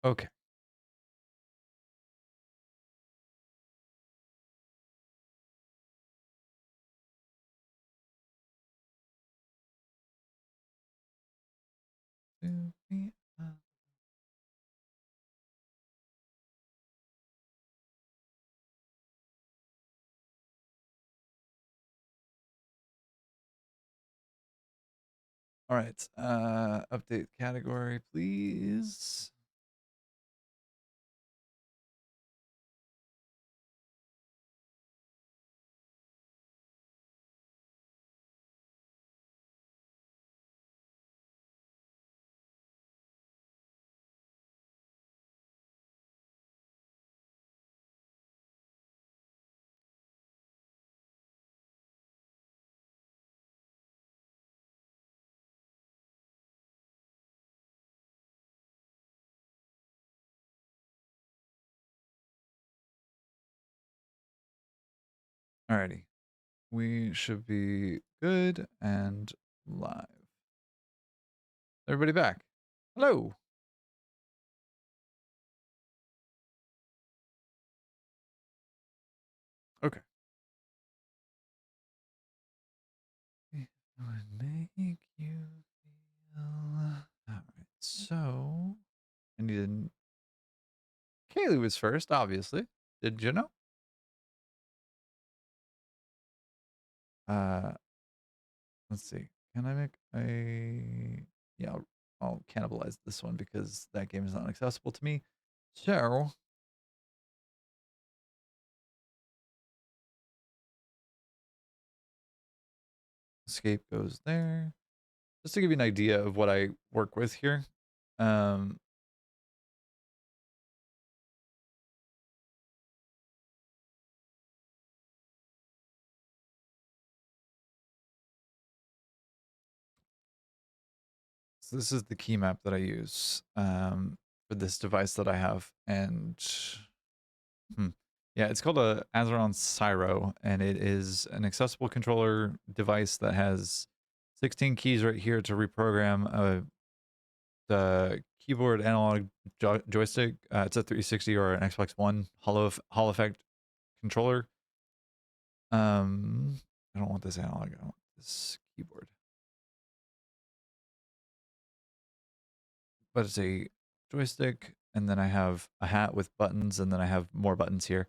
Okay. All right. Update category, please. Alrighty. We should be good and live. Everybody back. Hello. Okay. It would make you feel. Alright. So I needed. Kaylee was first, obviously. Did you know? Uh, let's see. Can I make a? Yeah, I'll cannibalize this one because that game is not accessible to me. So escape goes there. Just to give you an idea of what I work with here. Um, so this is the key map that I use for this device that I have, and hmm, yeah, it's called a Azeron Cyro, and it is an accessible controller device that has 16 keys right here to reprogram the keyboard analog joystick. It's a 360 or an Xbox One Hall effect controller. I don't want this analog. I want this keyboard. But it's a joystick, and then I have a hat with buttons, and then I have more buttons here,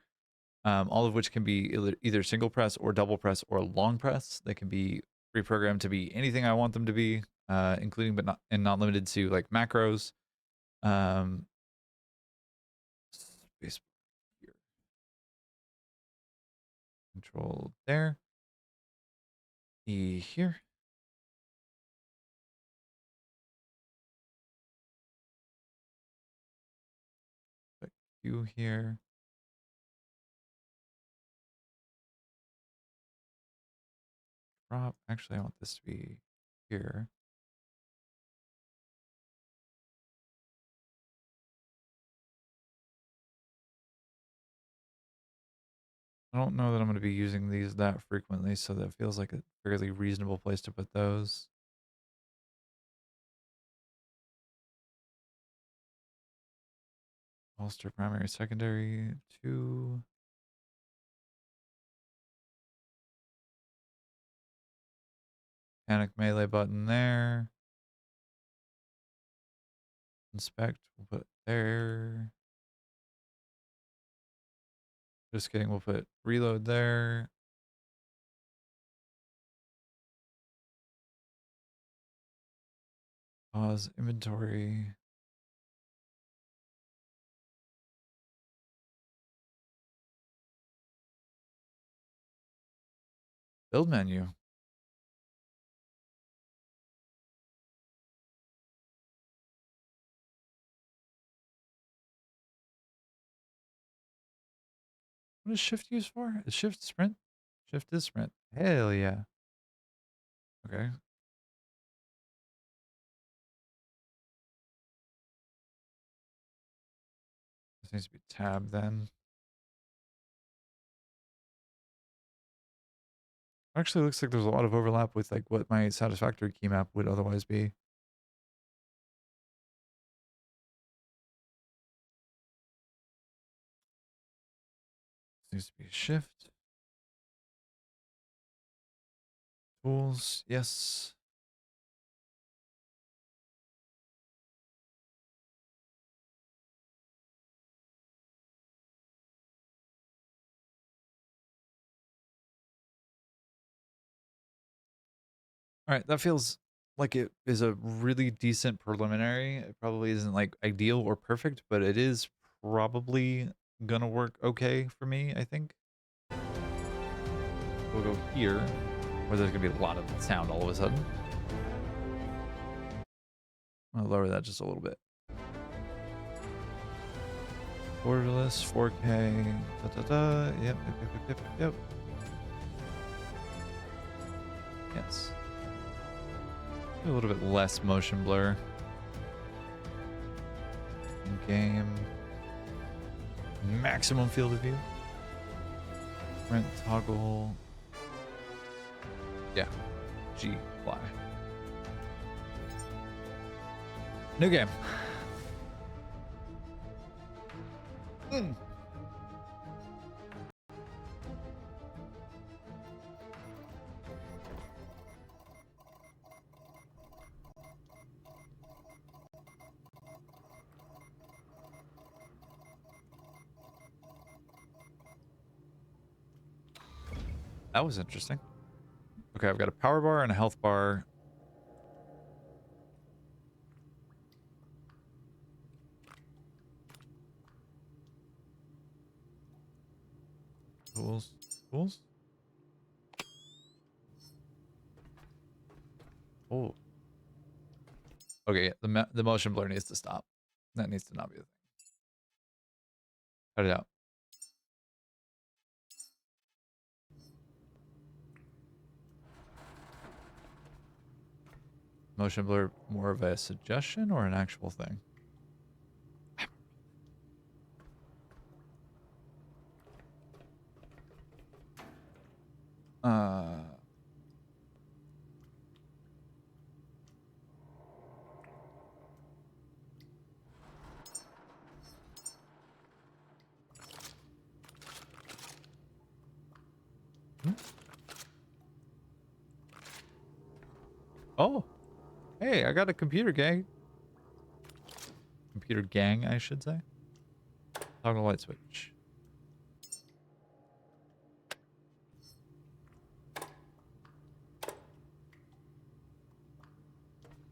all of which can be either single press or double press or long press. They can be reprogrammed to be anything I want them to be, including but not limited to like macros. Um, space here, control there, E here, Q here. Drop. Actually, I want this to be here. I don't know that I'm going to be using these that frequently, so that feels like a fairly reasonable place to put those. Holster primary, secondary, 2. Panic melee button there. Inspect, we'll put there. Just kidding, we'll put reload there. Pause, inventory. Build menu. What is shift used for? Is shift sprint? Shift is sprint. Hell yeah. Okay. This needs to be tab then. Actually, looks like there's a lot of overlap with like what my satisfactory key map would otherwise be. Needs to be shift. Tools, yes. All right, that feels like it is a really decent preliminary. It probably isn't like ideal or perfect, but it is probably gonna work okay for me, I think. We'll go here, where there's gonna be a lot of sound all of a sudden. I'll lower that just a little bit. Borderless, 4K, Yep. Yes. A little bit less motion blur. In-game. Maximum field of view. Rent toggle. Yeah. G, fly. New game. That was interesting. Okay, I've got a power bar and a health bar. Tools. Tools? Oh. Okay, the motion blur needs to stop. That needs to not be a thing. Cut it out. Motion blur more of a suggestion or an actual thing? Uh... Hmm? Oh, hey, I got a computer gang. Computer gang, I should say. Toggle light switch.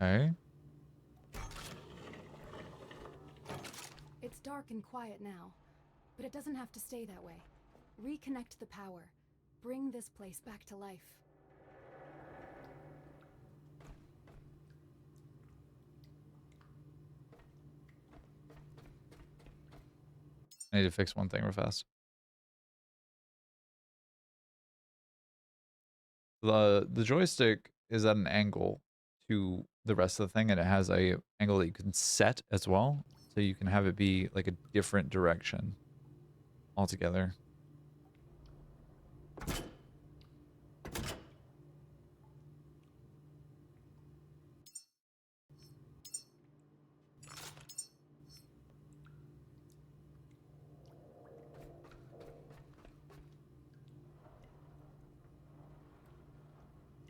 Okay. It's dark and quiet now, but it doesn't have to stay that way. Reconnect the power. Bring this place back to life. I need to fix one thing real fast. The joystick is at an angle to the rest of the thing, and it has a angle that you can set as well, so you can have it be like a different direction altogether.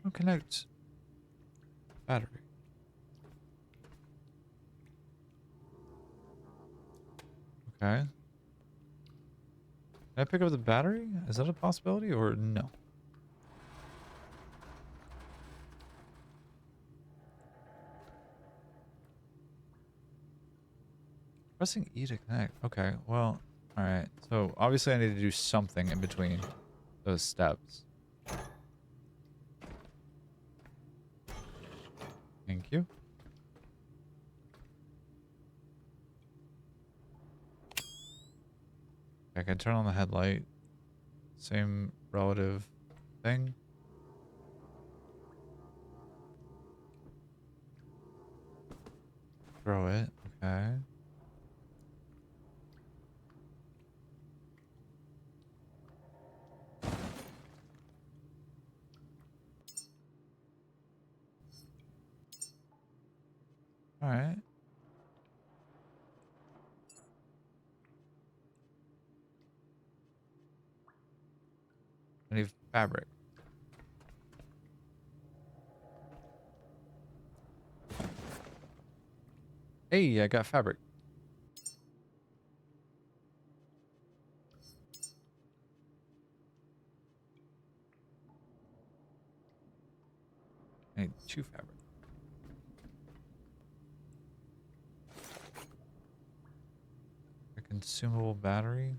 Oh, connect battery. Okay. Can I pick up the battery? Is that a possibility or no? Pressing E to connect. Okay, well, alright. So obviously I need to do something in between those steps. Thank you. I can turn on the headlight. Same relative thing. Throw it. Okay. Alright. Fabric. Hey, I got fabric. I need 2 fabric. A consumable battery.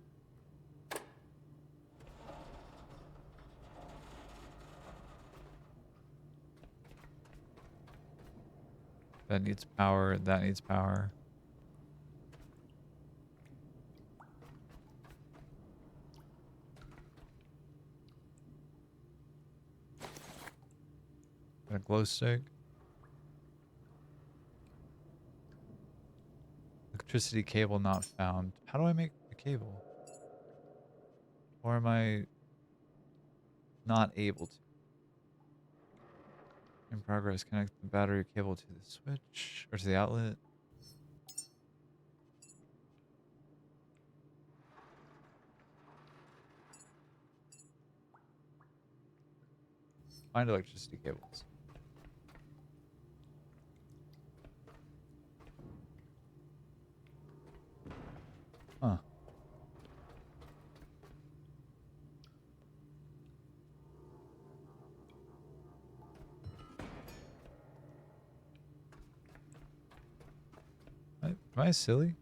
That needs power. That needs power. Got a glow stick. Electricity cable not found. How do I make a cable? Or am I not able to? In progress. Connect the battery cable to the switch or to the outlet. Find electricity cables. Huh. Am I silly?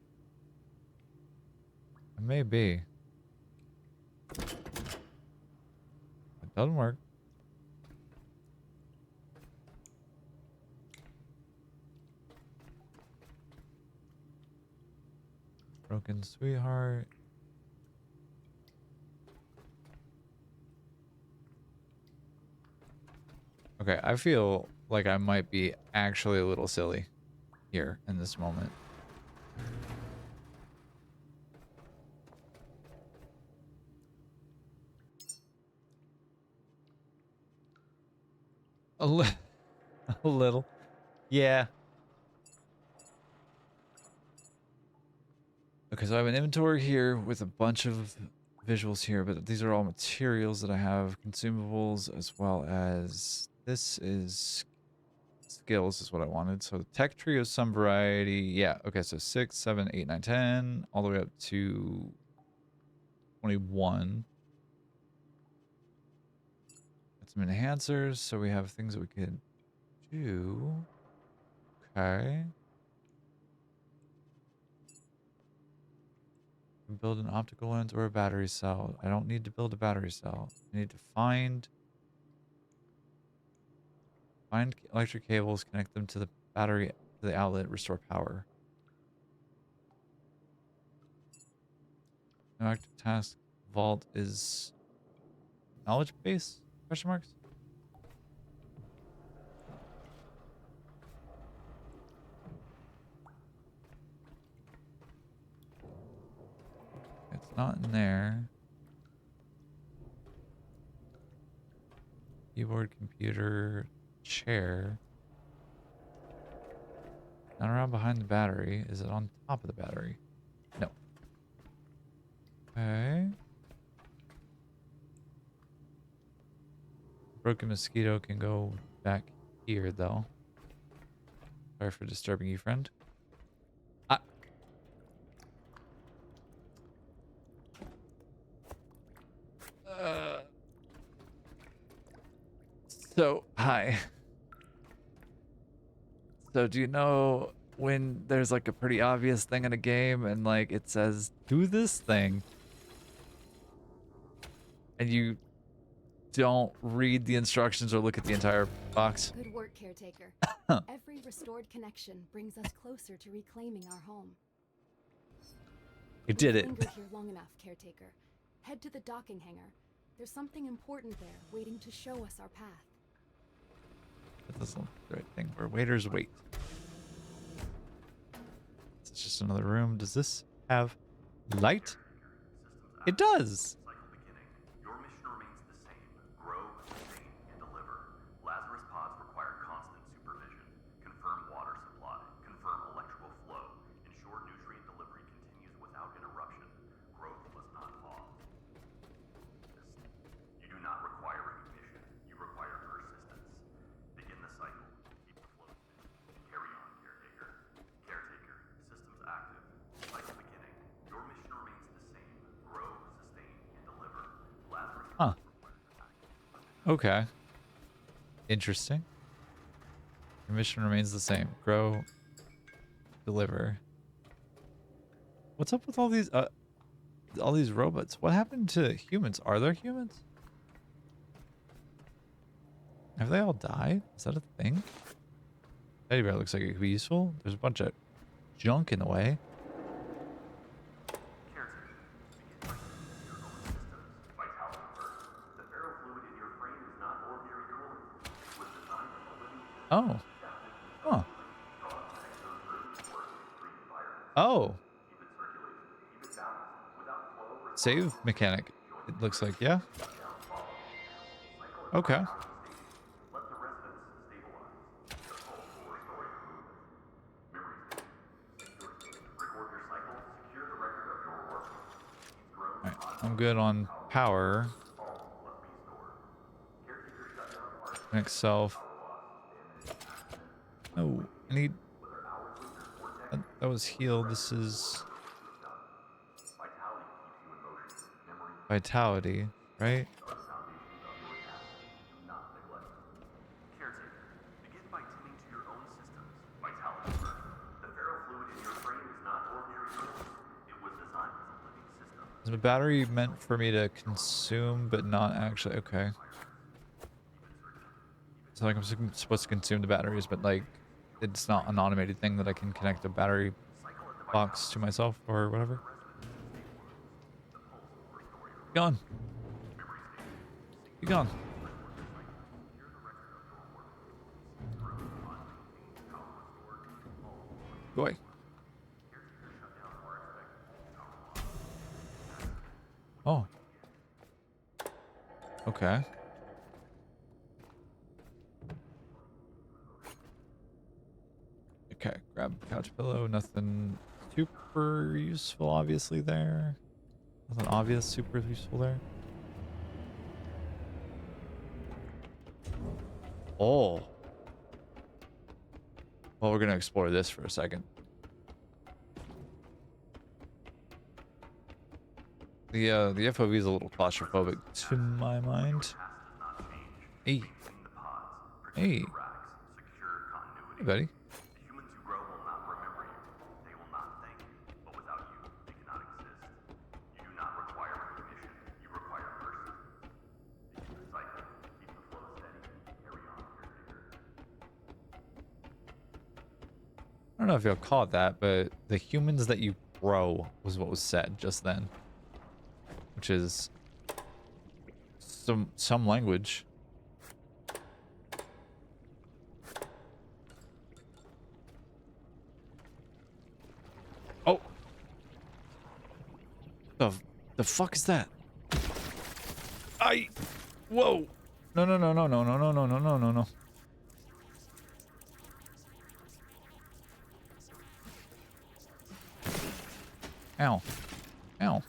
I may be. It doesn't work. Broken sweetheart. Okay, I feel like I might be actually a little silly here in this moment. A, li a little. Yeah. Okay, so I have an inventory here with a bunch of visuals here, but these are all materials that I have, consumables, as well as this is skills is what I wanted. So tech tree of some variety. Yeah, okay, so 6, 7, 8, 9, 10, all the way up to 21. Got some enhancers, so we have things that we could do. Okay. Build an optical lens or a battery cell. I don't need to build a battery cell. I need to find electric cables, connect them to the battery, to the outlet, restore power. No active task. Vault is knowledge base? Question marks? It's not in there. Keyboard, computer, chair. Not around behind the battery. Is it on top of the battery? No. Okay. Broken mosquito can go back here, though. Sorry for disturbing you, friend. Ah. So, hi. So, do you know when there's like a pretty obvious thing in a game and like it says, do this thing, and you don't read the instructions or look at the entire box? Good work, Caretaker. Every restored connection brings us closer to reclaiming our home. You did We've it. lingered here long enough, Caretaker. Head to the docking hangar. There's something important there, waiting to show us our path. That doesn't look the right thing. Where waiters wait. It's just another room. Does this have light? It does. Cycle beginning. Your mission remains the same. Grow, sustain, and deliver. Lazarus pods require constant supervision. Confirm water supply. Confirm electrical flow. Ensure nutrient delivery continues without interruption. Growth must not pause. You do not require Okay. Interesting. Your mission remains the same. Grow, deliver. What's up with all these robots? What happened to humans? Are there humans? Have they all died? Is that a thing? Teddy bear looks like it could be useful. There's a bunch of junk in the way. Caretaker, begin by cleaning your own systems. Vitality first. The ferrofluid in your frame is not ordinary coolant. It was designed as a living system. Oh. Adapted to Huh. cause exosurge work in extreme environments. Oh. Keep it circulating. Keep it balanced. Without flow or Save mechanic. It looks like, yeah. cycle at 5,000 Okay. stations. Let the resonance stabilize. The pulse will restore your movement. Memory station. Secure station. Record your cycle. Secure the record of your work. These drones Alright. I'm good on power. all must be stored. Caretaker shutdown arc Next self. power loss, damage, accident, Oh, I need whether hours later or that was healed. This is vitality keeps you in motion. Memory vitality, right? are the foundations of your task. Do not neglect them. Caretaker, begin by tending to your own systems. Vitality first. The ferrofluid in your frame is not ordinary coolant. It was designed as a living system. Is the battery meant for me to consume, but not actually? Okay. So like I'm supposed to consume the batteries, but like it's not an automated thing that I can connect a battery box to myself or whatever. Be gone. Be gone. Go away. Oh. Okay. Okay, grab couch pillow. Nothing super useful, obviously, there. Nothing obvious super useful there. Oh. Well, we're going to explore this for a second. The FOV is a little claustrophobic to my mind. Hey. Hey. Hey, buddy. The humans you grow will not remember you. They will not thank you. But without you, they cannot exist. You do not require recognition. You require mercy. Begin the cycle. Keep the flow steady. Carry on, caretaker. I don't know if you'll call it that, but the humans that you grow was what was said just then. Which is some language. Oh. The fuck is that? Whoa. No, no, no, no, no, no, no, no, no, no, no, no. Ow. Ow.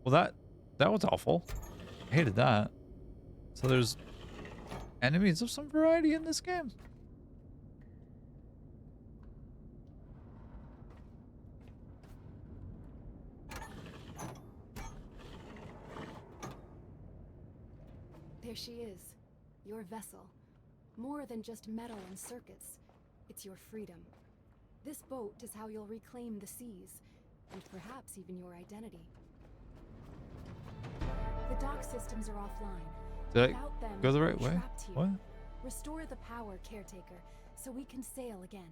Well, that was awful. I hated that. So there's enemies of some variety in this game. There she is, your vessel. More than just metal and circuits. It's your freedom. This boat is how you'll reclaim the seas, and perhaps even your identity. The dock systems are offline. Did I Without them, go the we're right way? trapped here. What? Restore the power, Caretaker, so we can sail again.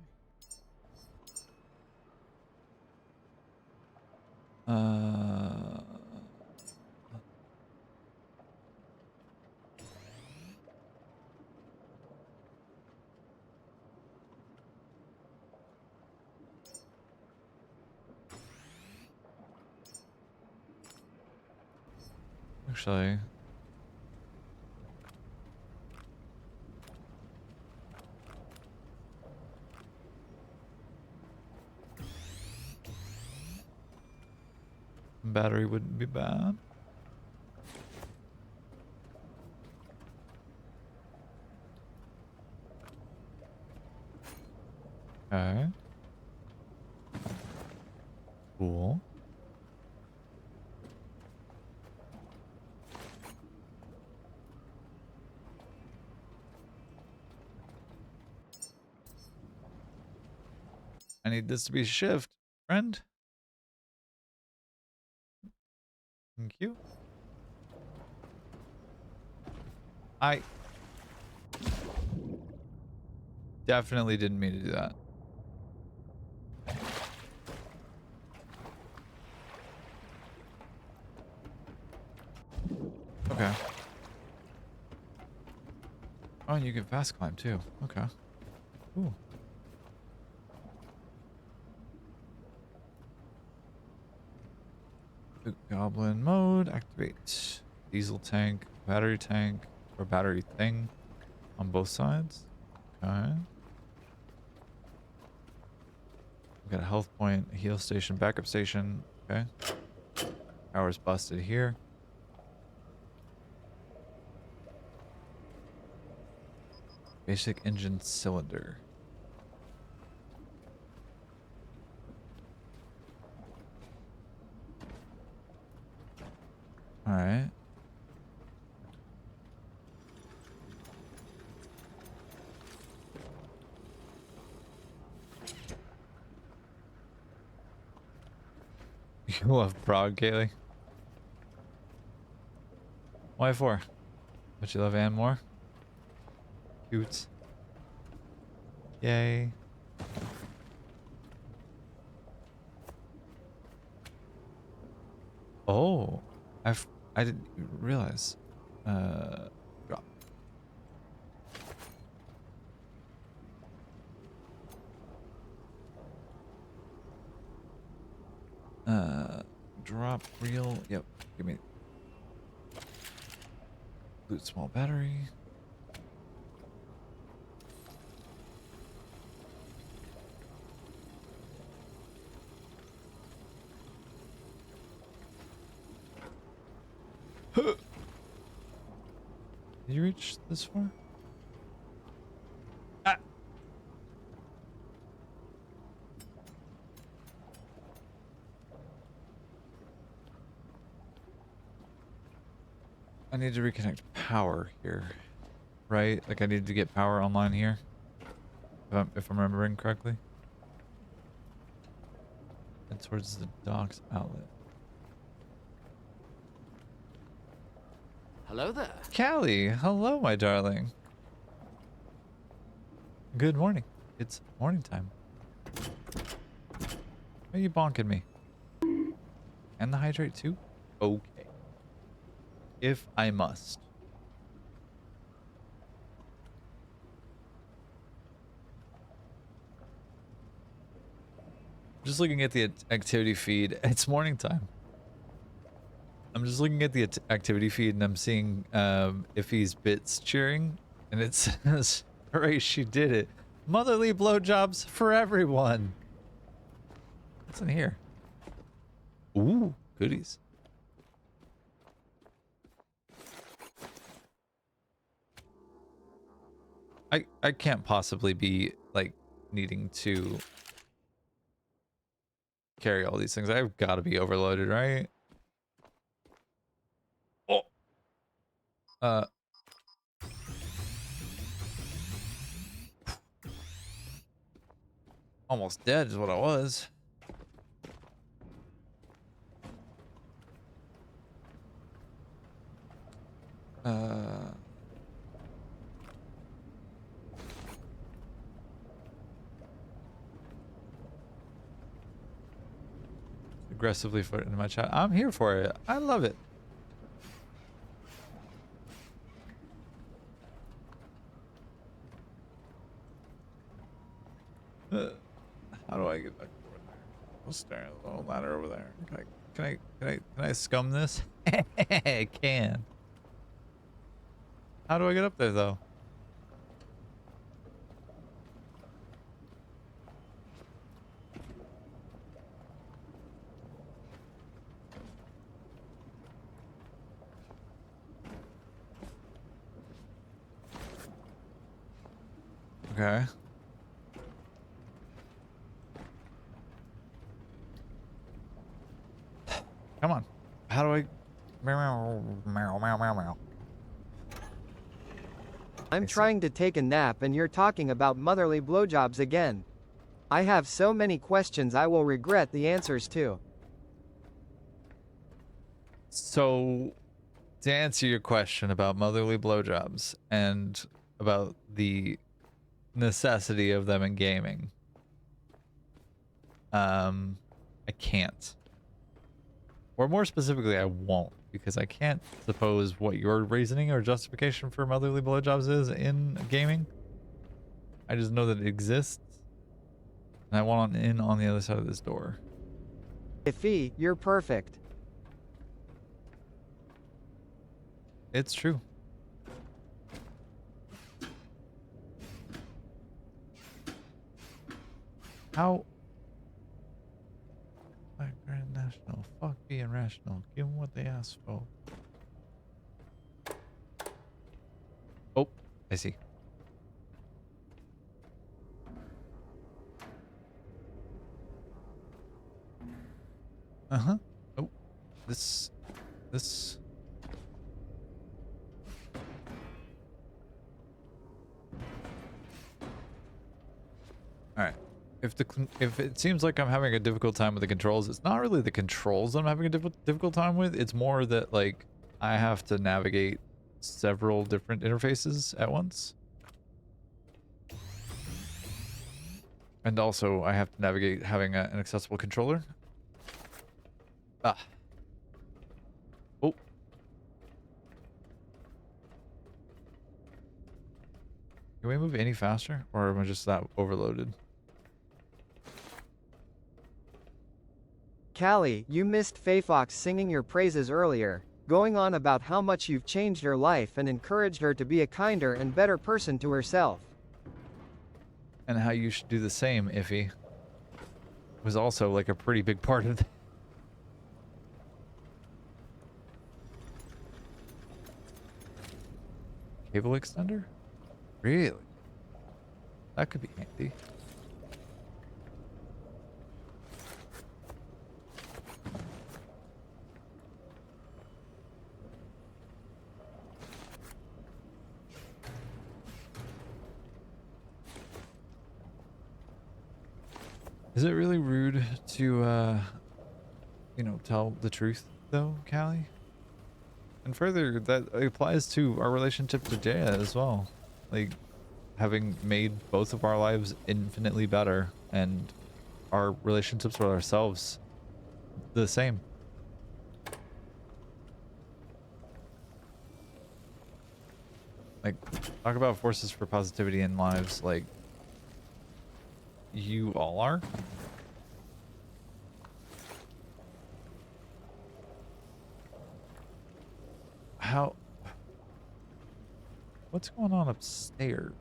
Actually, battery wouldn't be bad. Okay. Cool. I need this to be shift, friend. Thank you. I definitely didn't mean to do that. Okay. Oh, and you can fast climb too. Okay. Ooh. Goblin mode. Activate. Diesel tank, battery tank, or battery thing on both sides. Okay. We got a health point, a heal station, backup station. Okay. Power's busted here. Basic engine cylinder. All right. You love Prague, Kaylee? Why for? But you love Anne more? Cute. Yay. Oh, I didn't realize. Drop. Drop reel. Yep. Give me loot small battery. Did you reach this far? Ah. I need to reconnect power here, right? Like I need to get power online here, if I'm remembering correctly. And towards the docks outlet. Hello there. Callie, hello, my darling. Good morning. It's morning time. Why are you bonking me? And the hydrate too? Okay. If I must. Just looking at the activity feed. It's morning time. I'm just looking at the activity feed and I'm seeing Iffy's bits cheering. And it says, hooray, she did it. Motherly blowjobs for everyone. What's in here? Ooh, goodies. I can't possibly be like needing to carry all these things. I've got to be overloaded, right? Oh. Almost dead is what I was. Aggressively flirting in my chat. I'm here for it. I love it. How do I get back over there? I'll stare at the little ladder over there. Can I scum this? I can. How do I get up there though? Okay. How do I? Meow, meow, meow, meow, meow. I'm I see. trying to take a nap and you're talking about motherly blowjobs again. I have so many questions I will regret the answers to. So, to answer your question about motherly blowjobs and about the necessity of them in gaming, I can't. Or more specifically, I won't, because I can't suppose what your reasoning or justification for motherly blowjobs is in gaming. I just know that it exists, and I want in on the other side of this door. Iffy, you're perfect. It's true. How? Black Grand National. Fuck being rational. Give them what they asked for. Oh, I see. Uh-huh. Oh, this. All right. If it seems like I'm having a difficult time with the controls, it's not really the controls I'm having a difficult time with. It's more that like I have to navigate several different interfaces at once. And also I have to navigate having an accessible controller. Ah. Oh. Can we move any faster, or am I just that overloaded? Callie, you missed Faye Fox singing your praises earlier, going on about how much you've changed her life and encouraged her to be a kinder and better person to herself. And how you should do the same, Iffy. Was also like a pretty big part of cable extender? Really? That could be handy. Is it really rude to, you know, tell the truth, though, Callie? And further, that applies to our relationship to Jaya as well. Like, having made both of our lives infinitely better and our relationships with ourselves the same. Like, talk about forces for positivity in lives, like, you all are. How? What's going on upstairs?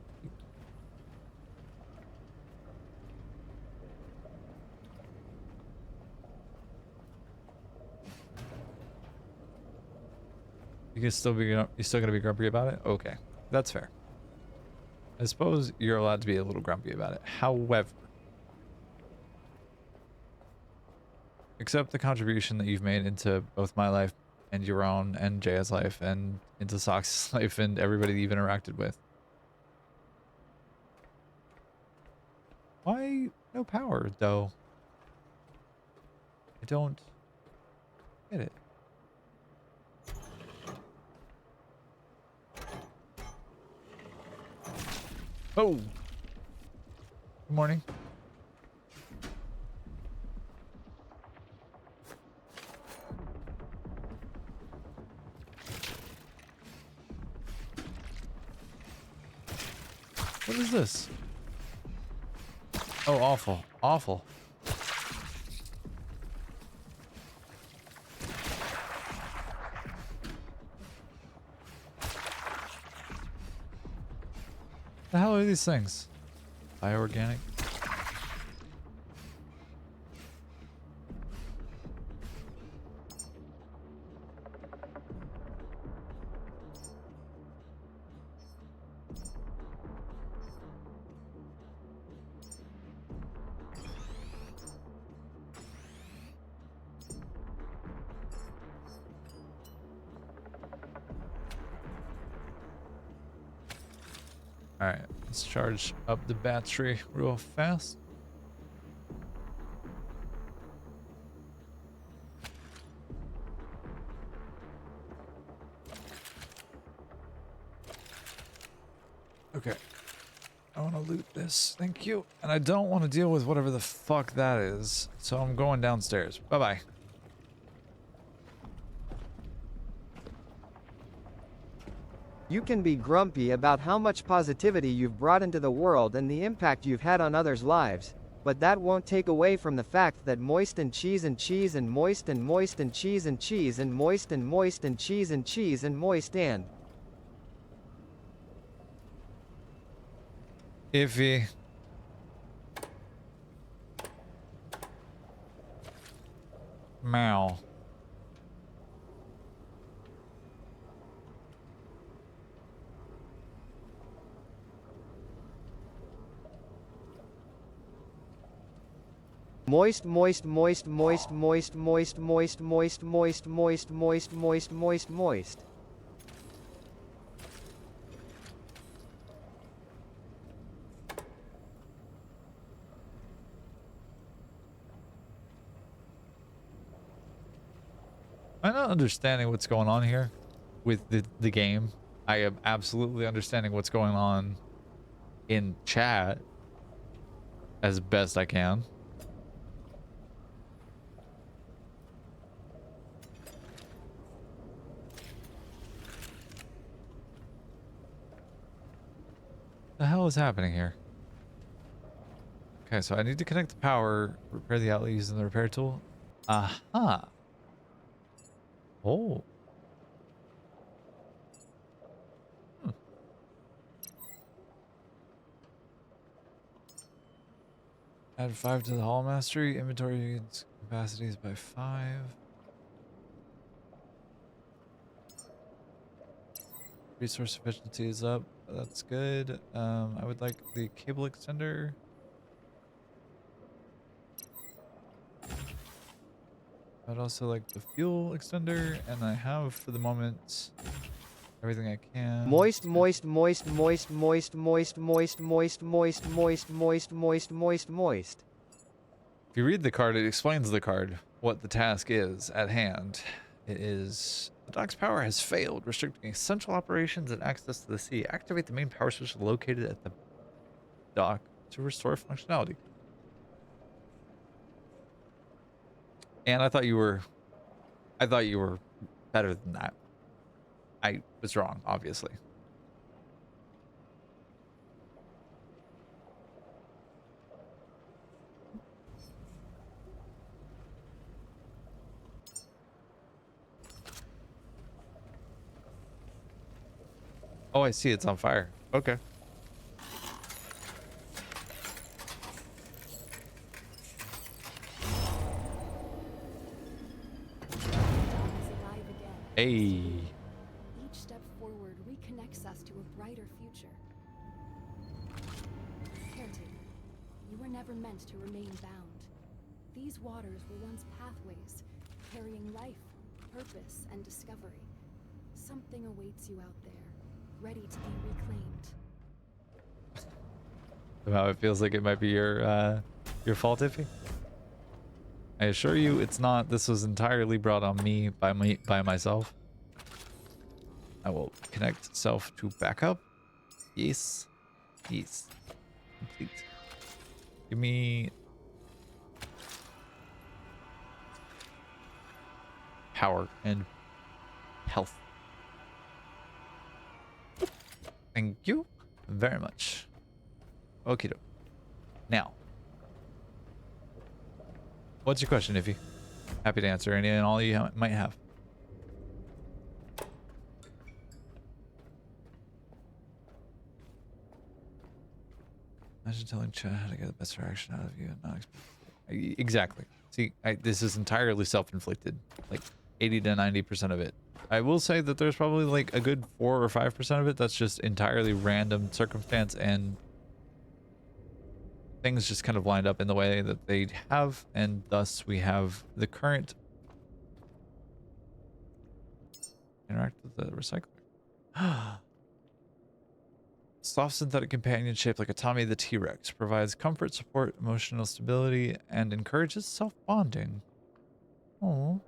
You're still gonna be grumpy about it? Okay, that's fair. I suppose you're allowed to be a little grumpy about it. However, accept the contribution that you've made into both my life and your own and Jaya's life and into Sox's life and everybody that you've interacted with. Why no power, though? I don't get it. Oh! Good morning. What is this? Oh, awful. Awful. The hell are these things? Bioorganic? All right, let's charge up the battery real fast. Okay. I want to loot this. Thank you. And I don't want to deal with whatever the fuck that is. So I'm going downstairs. Bye-bye. You can be grumpy about how much positivity you've brought into the world and the impact you've had on others' lives, but that won't take away from the fact that moist and cheese and cheese and moist and moist and cheese and cheese and moist and moist and cheese and cheese and moist and Iffy. Meow. moist moist moist moist moist moist moist moist moist moist moist moist moist moist. I'm not understanding what's going on here with the game. I am absolutely understanding what's going on in chat as best I can. The hell is happening here? Okay, so I need to connect the power, repair the outlet using the repair tool. Aha. Oh. Hmm. Add 5 to the Hall Mastery. Inventory capacities by 5. Resource efficiency is up. That's good. I would like the cable extender. I'd also like the fuel extender, and I have for the moment everything I can. Moist moist moist moist moist moist moist moist moist moist moist moist moist moist. If you read the card, it explains the card, what the task is at hand. It is, the dock's power has failed, restricting essential operations and access to the sea. Activate the main power switch located at the dock to restore functionality. And I thought you were better than that. I was wrong, obviously. Oh, I see. It's on fire. Okay. Alive again. Hey. Each step forward reconnects us to a brighter future. Caretaker, you were never meant to remain bound. These waters were once pathways, carrying life, purpose, and discovery. Something awaits you out there, ready to be reclaimed. Somehow it feels like it might be your fault, Iffy. I assure you it's not. This was entirely brought on me by myself. I will connect self to backup. Yes. Yes. Complete. Give me power and health. Thank you very much. Okie doke. Now, what's your question, Iffy? Happy to answer any and all you might have. Imagine telling Chad how to get the best reaction out of you and not expect. Exactly. See, this is entirely self-inflicted. Like 80 to 90% of it. I will say that there's probably like a good 4 or 5% of it that's just entirely random circumstance and things just kind of lined up in the way that they have, and thus we have the current interact with the recycler. Soft synthetic companion shaped like a Tommy the T-Rex. Provides comfort, support, emotional stability, and encourages self-bonding. Oh.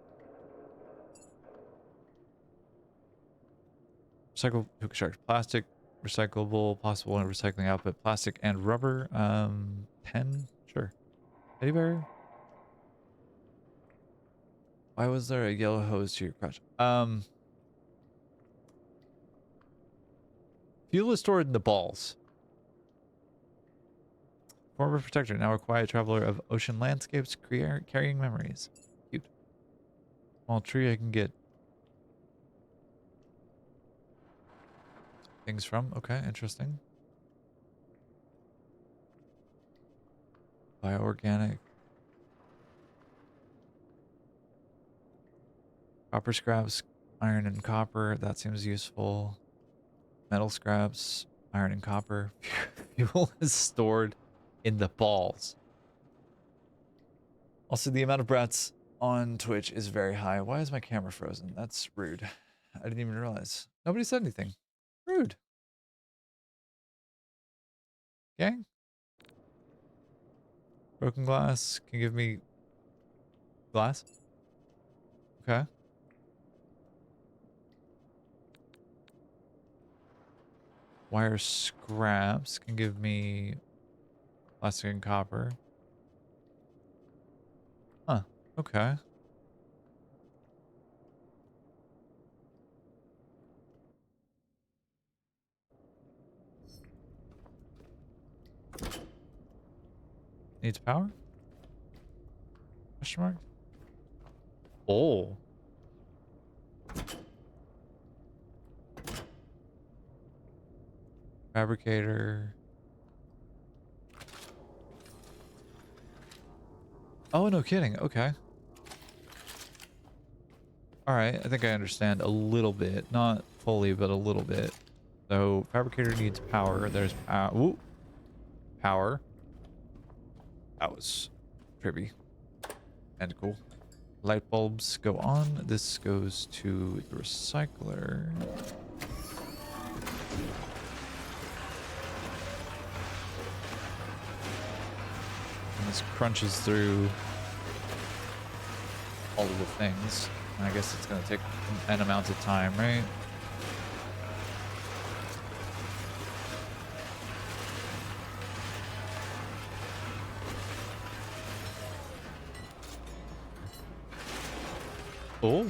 Recyclable puka shark. Plastic, recyclable, possible and recycling output. Plastic and rubber. 10? Sure. Teddy bear? Why was there a yellow hose to your crotch? Fuel is stored in the balls. Former protector, now a quiet traveler of ocean landscapes, carrying memories. Cute. Small tree I can get things from. Okay, interesting. Bioorganic. Copper scraps, iron and copper. That seems useful. Metal scraps, iron and copper. Fuel is stored in the balls. Also, the amount of brats on Twitch is very high. Why is my camera frozen? That's rude. I didn't even realize. Nobody said anything. Rude. Gang? Broken glass. Can you give me glass? Okay. Wire scraps can give me plastic and copper. Huh. Okay. Needs power? Question mark? Oh. Fabricator. Oh, no kidding. Okay. Alright, I think I understand a little bit. Not fully, but a little bit. So, fabricator needs power. There's power. Power. That was trippy. And cool. Light bulbs go on. This goes to the recycler. And this crunches through all of the things. And I guess it's going to take an amount of time, right? Oh.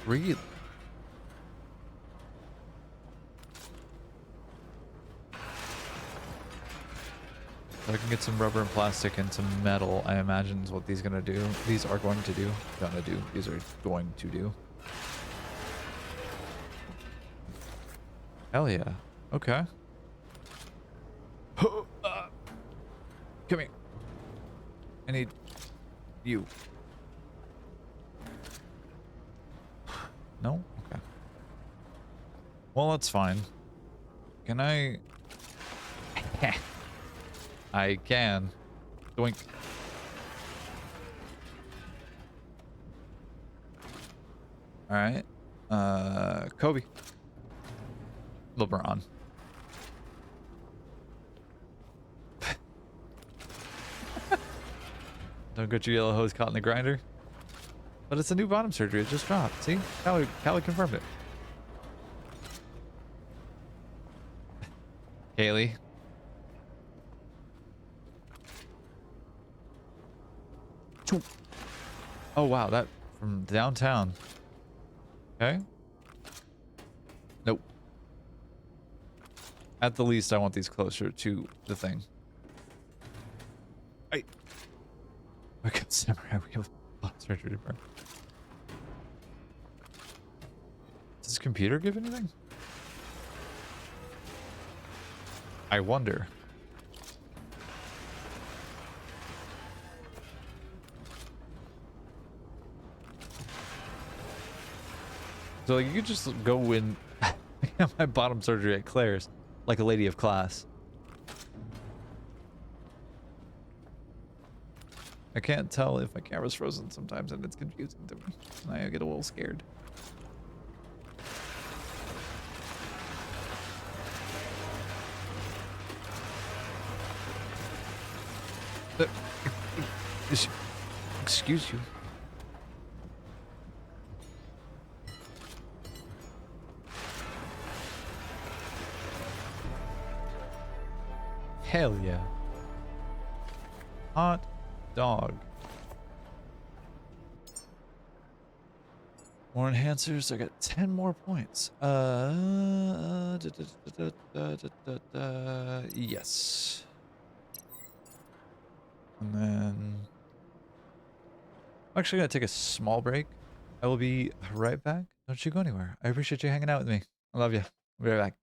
Really? So I can get some rubber and plastic and some metal, I imagine is what these gonna do. These are going to do. Gonna do. These are going to do. Hell yeah. Okay. Come here. I need you. No? Okay. Well, that's fine. Can I... I can. Doink. Alright. Kobe. LeBron. Don't get your yellow hose caught in the grinder. But it's a new bottom surgery. It just dropped. See? Callie confirmed it. Kaylee. Oh, wow. That from downtown. Okay. Nope. At the least, I want these closer to the thing. I got samurai wheel surgery to burn. Does this computer give anything? I wonder. So like, you could just go in my bottom surgery at Claire's like a lady of class. I can't tell if my camera's frozen sometimes and it's confusing to me. And I get a little scared. Uh, ex- Excuse you. Hell yeah. Hot dog. More enhancers. I got 10 more points. Yes. And then I'm actually gonna take a small break. I will be right back. Don't you go anywhere. I appreciate you hanging out with me. I love you. I'll be right back.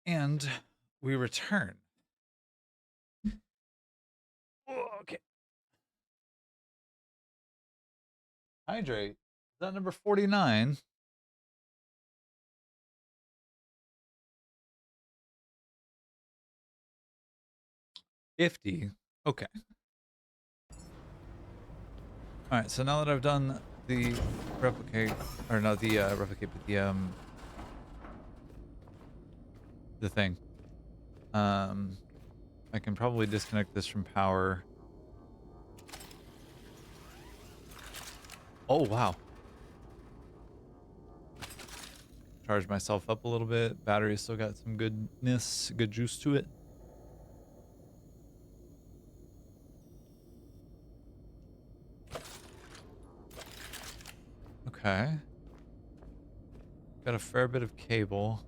And we return. Okay. Hydrate. Is that number 49? 50. Okay. All right. So now that I've done the replicate, or not the replicate, but the thing, I can probably disconnect this from power. Oh wow. Charge myself up a little bit. Battery's still got some goodness, good juice to it. Okay. Got a fair bit of cable.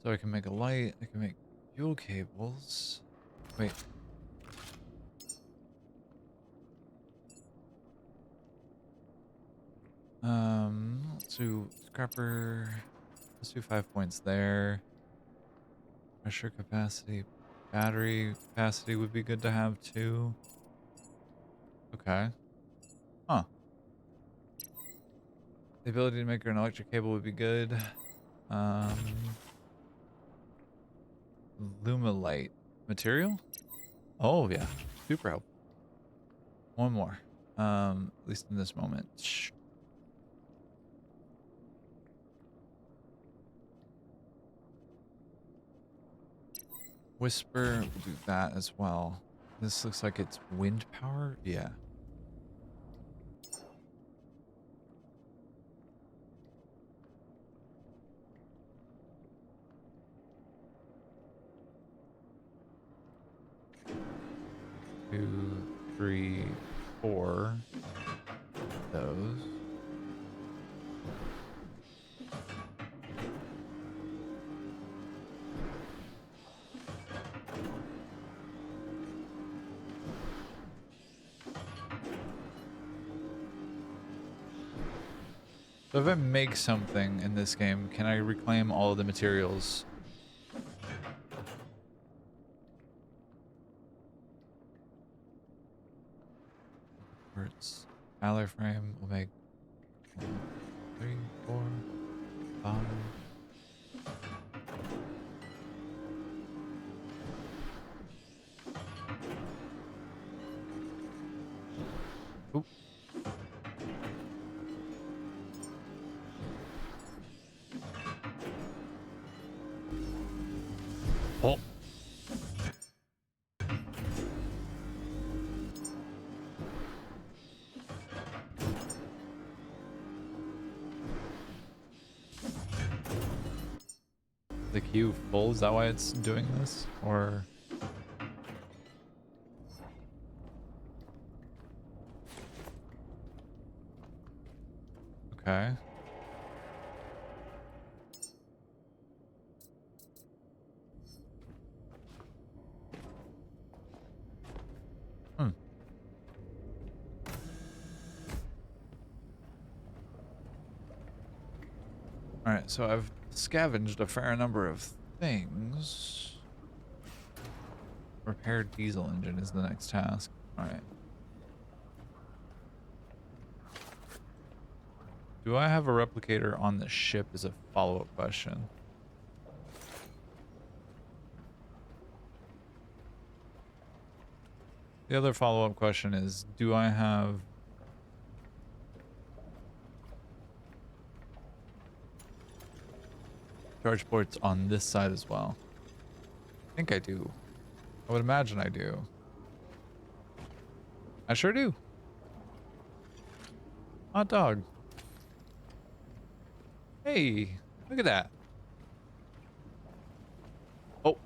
So I can make a light. I can make fuel cables. Wait. Let's do scrapper. Let's do 5 points there. Pressure capacity. Battery capacity would be good to have too. Okay. Huh. The ability to make an electric cable would be good. Um, Lumilite material? Oh yeah, super helpful. One more. At least in this moment. Shh. Whisper, we'll do that as well. This looks like it's wind power. Yeah. Two, three, four. Those. So if I make something in this game, can I reclaim all of the materials? Quartz alloy frame will make 1, 3, 4, 5. Oop. Oh. The queue full? Is that why it's doing this? Or... Okay. Hmm. Alright, so I've scavenged a fair number of things. Repair diesel engine is the next task. Alright. Do I have a replicator on the ship is a follow-up question. The other follow-up question is, do I have charge ports on this side as well? I think I do. I would imagine I do. I sure do. Hot dog. Hey, look at that. Oh,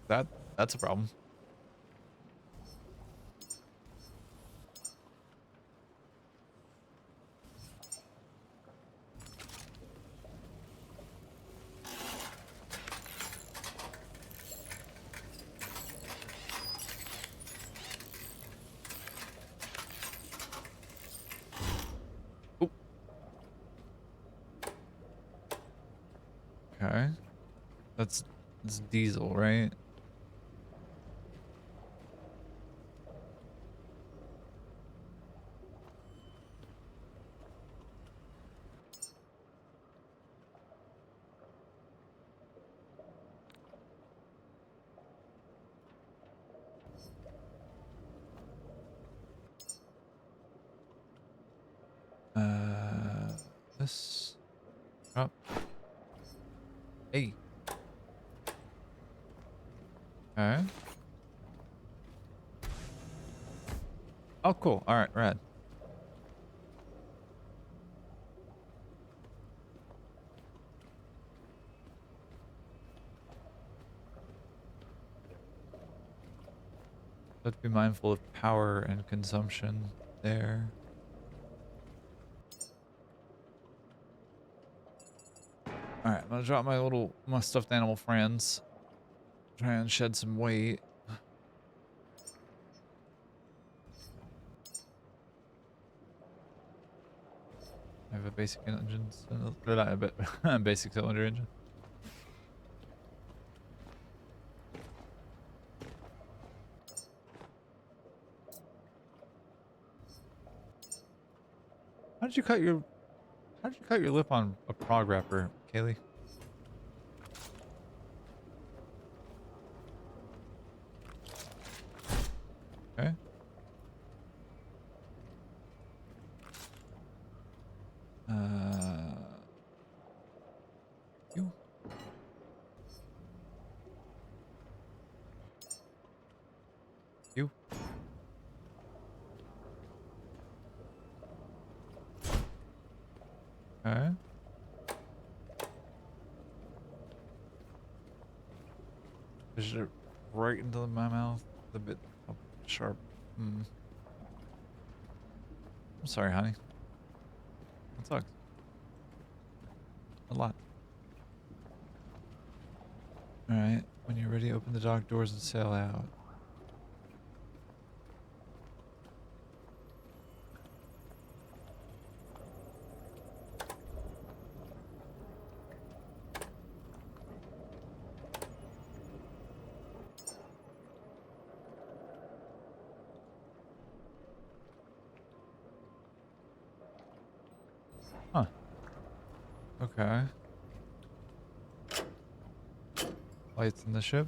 that's a problem. Oop. Okay. That's diesel, right? This up. Hey. Okay. Oh, cool. All right, rad. Let's be mindful of power and consumption there. All right, I'm gonna drop my stuffed animal friends. Try and shed some weight. I have a basic engine, a bit basic cylinder engine. How'd you cut your lip on a prog rapper, Kaylee? Okay. You. You. Okay. Push it right into my mouth. A bit sharp. Hmm. I'm sorry, honey. That sucks. A lot. Alright. When you're ready, open the dock doors and sail out. Huh. Okay. Lights in the ship.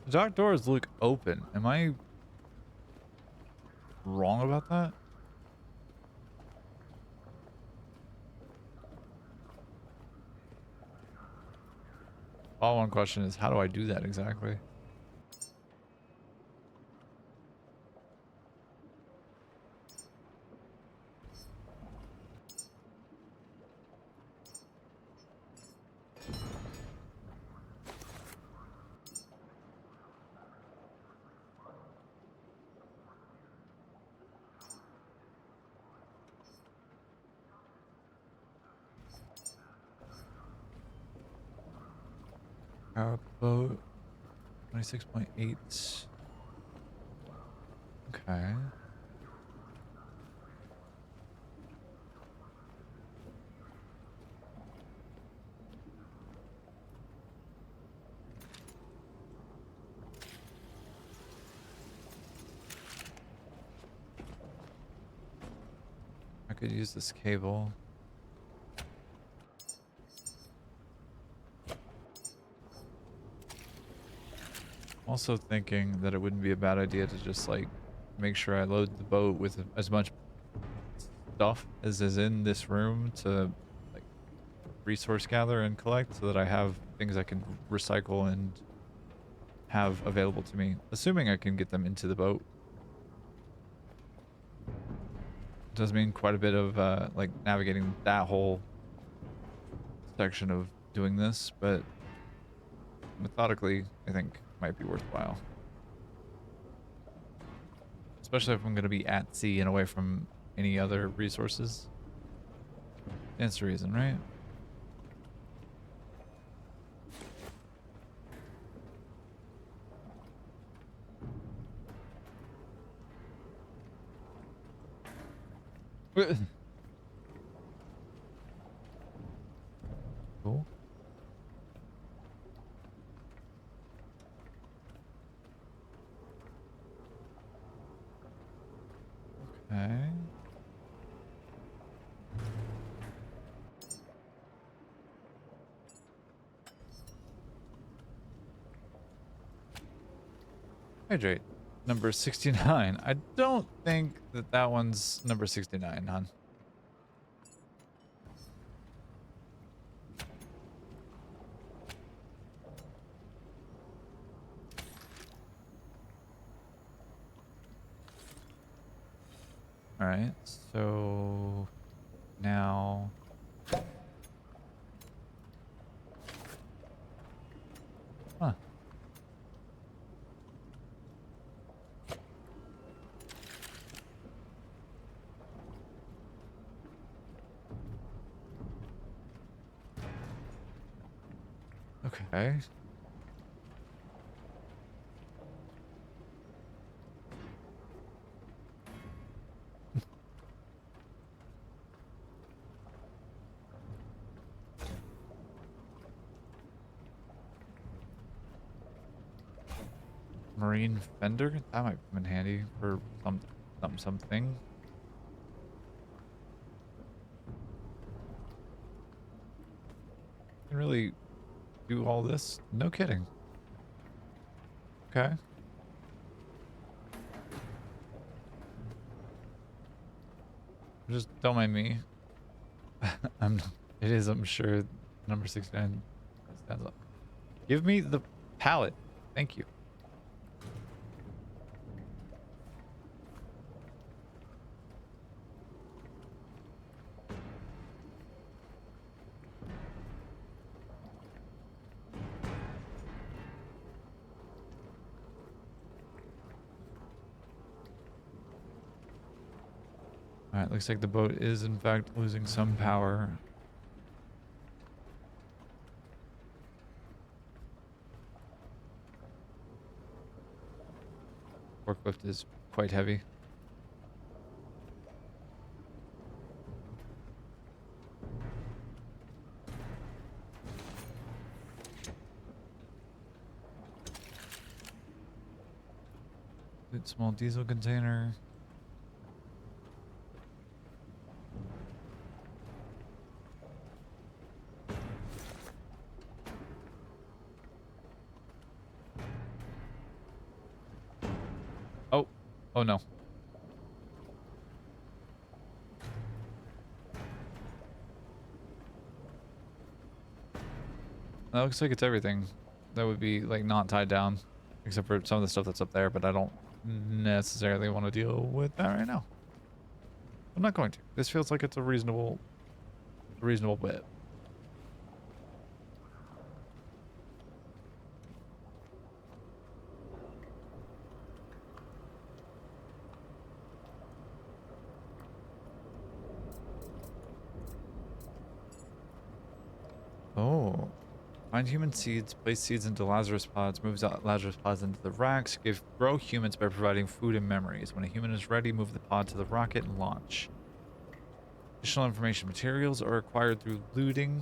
The dock doors look open. Am I wrong about that? Follow-on question is, how do I do that exactly? Power boat. 26.8. Okay. I could use this cable. I'm also thinking that it wouldn't be a bad idea to just like make sure I load the boat with as much stuff as is in this room to like resource gather and collect so that I have things I can recycle and have available to me, assuming I can get them into the boat. Does mean quite a bit of like navigating that whole section of doing this, but methodically I think might be worthwhile, especially if I'm going to be at sea and away from any other resources. That's the reason, right? Cool. Okay. Hydrate. Number 69. I don't think that that one's number 69, hon. Alright, so now huh. Okay. Marine fender? That might come in handy for something. something. Can really do all this? No kidding. Okay. Just don't mind me. It is, I'm sure, number 69 stands up. Give me the pallet. Thank you. Alright, looks like the boat is in fact losing some power. Forklift is quite heavy. Good small diesel container. Oh, oh no. That looks like it's everything that would be like not tied down, except for some of the stuff that's up there, but I don't necessarily want to deal with that right now. I'm not going to. This feels like it's a reasonable bit. Oh. Find human seeds, place seeds into Lazarus pods, moves out Lazarus pods into the racks, grow humans by providing food and memories. When a human is ready, move the pod to the rocket and launch. Additional information materials are acquired through looting,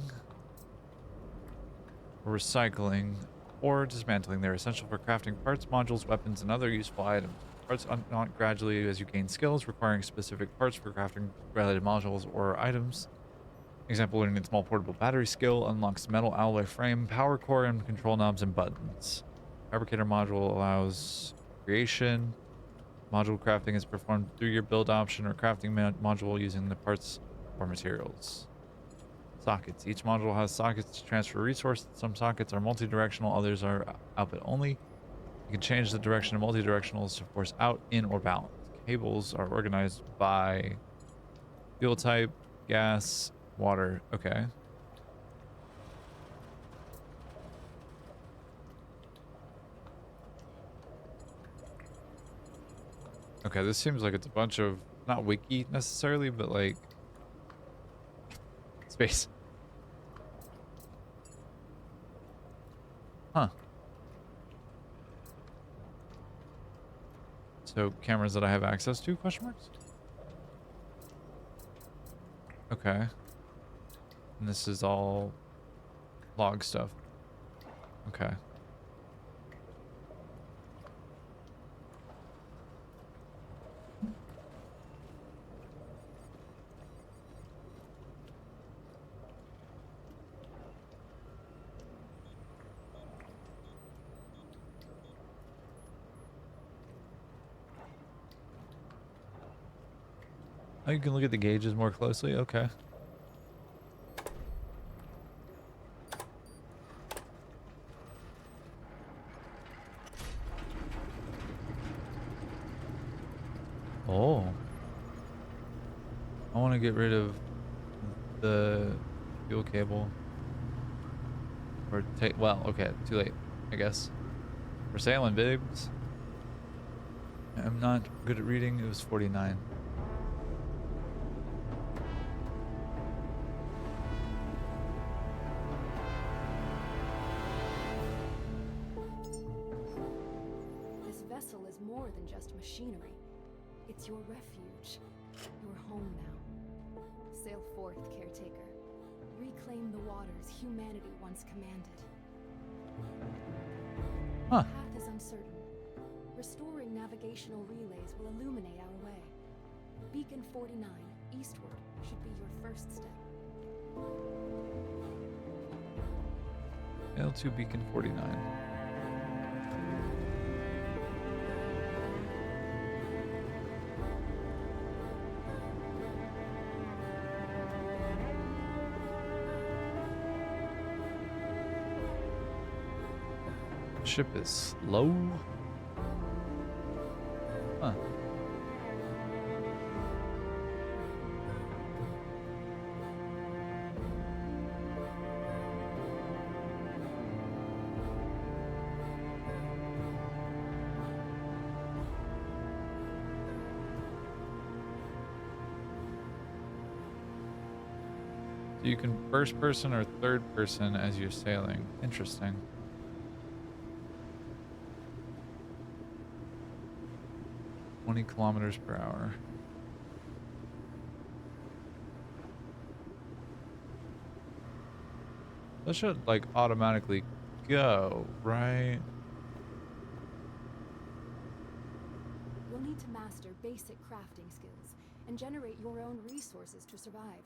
or recycling, or dismantling. They're essential for crafting parts, modules, weapons, and other useful items. Parts unlock gradually as you gain skills, requiring specific parts for crafting related modules or items. Example, learning a small portable battery skill unlocks metal alloy frame, power core, and control knobs and buttons. Fabricator module allows creation. Module crafting is performed through your build option or crafting module using the parts or materials. Sockets. Each module has sockets to transfer resources. Some sockets are multi-directional, others are output only. You can change the direction of multi-directionals to force out, in, or balance. Cables are organized by fuel type, gas, water. Okay. Okay, this seems like it's a bunch of, not wiki necessarily, but like space. Huh. So cameras that I have access to, question marks? Okay. And this is all log stuff. Okay. Oh, you can look at the gauges more closely? Okay. Oh. I want to get rid of the fuel cable. Or take, well, okay, too late, I guess. We're sailing, babes. I'm not good at reading. It was 49. This vessel is more than just machinery. It's your refuge, your home now. Sail forth, Caretaker. Reclaim the waters humanity once commanded. Huh. The path is uncertain. Restoring navigational relays will illuminate our way. Beacon 49, eastward, should be your first step. L2 Beacon 49. Ship is slow. Huh. So you can first person or third person as you're sailing. Interesting. 20 kilometers per hour. That should like automatically go, right? You'll need to master basic crafting skills and generate your own resources to survive.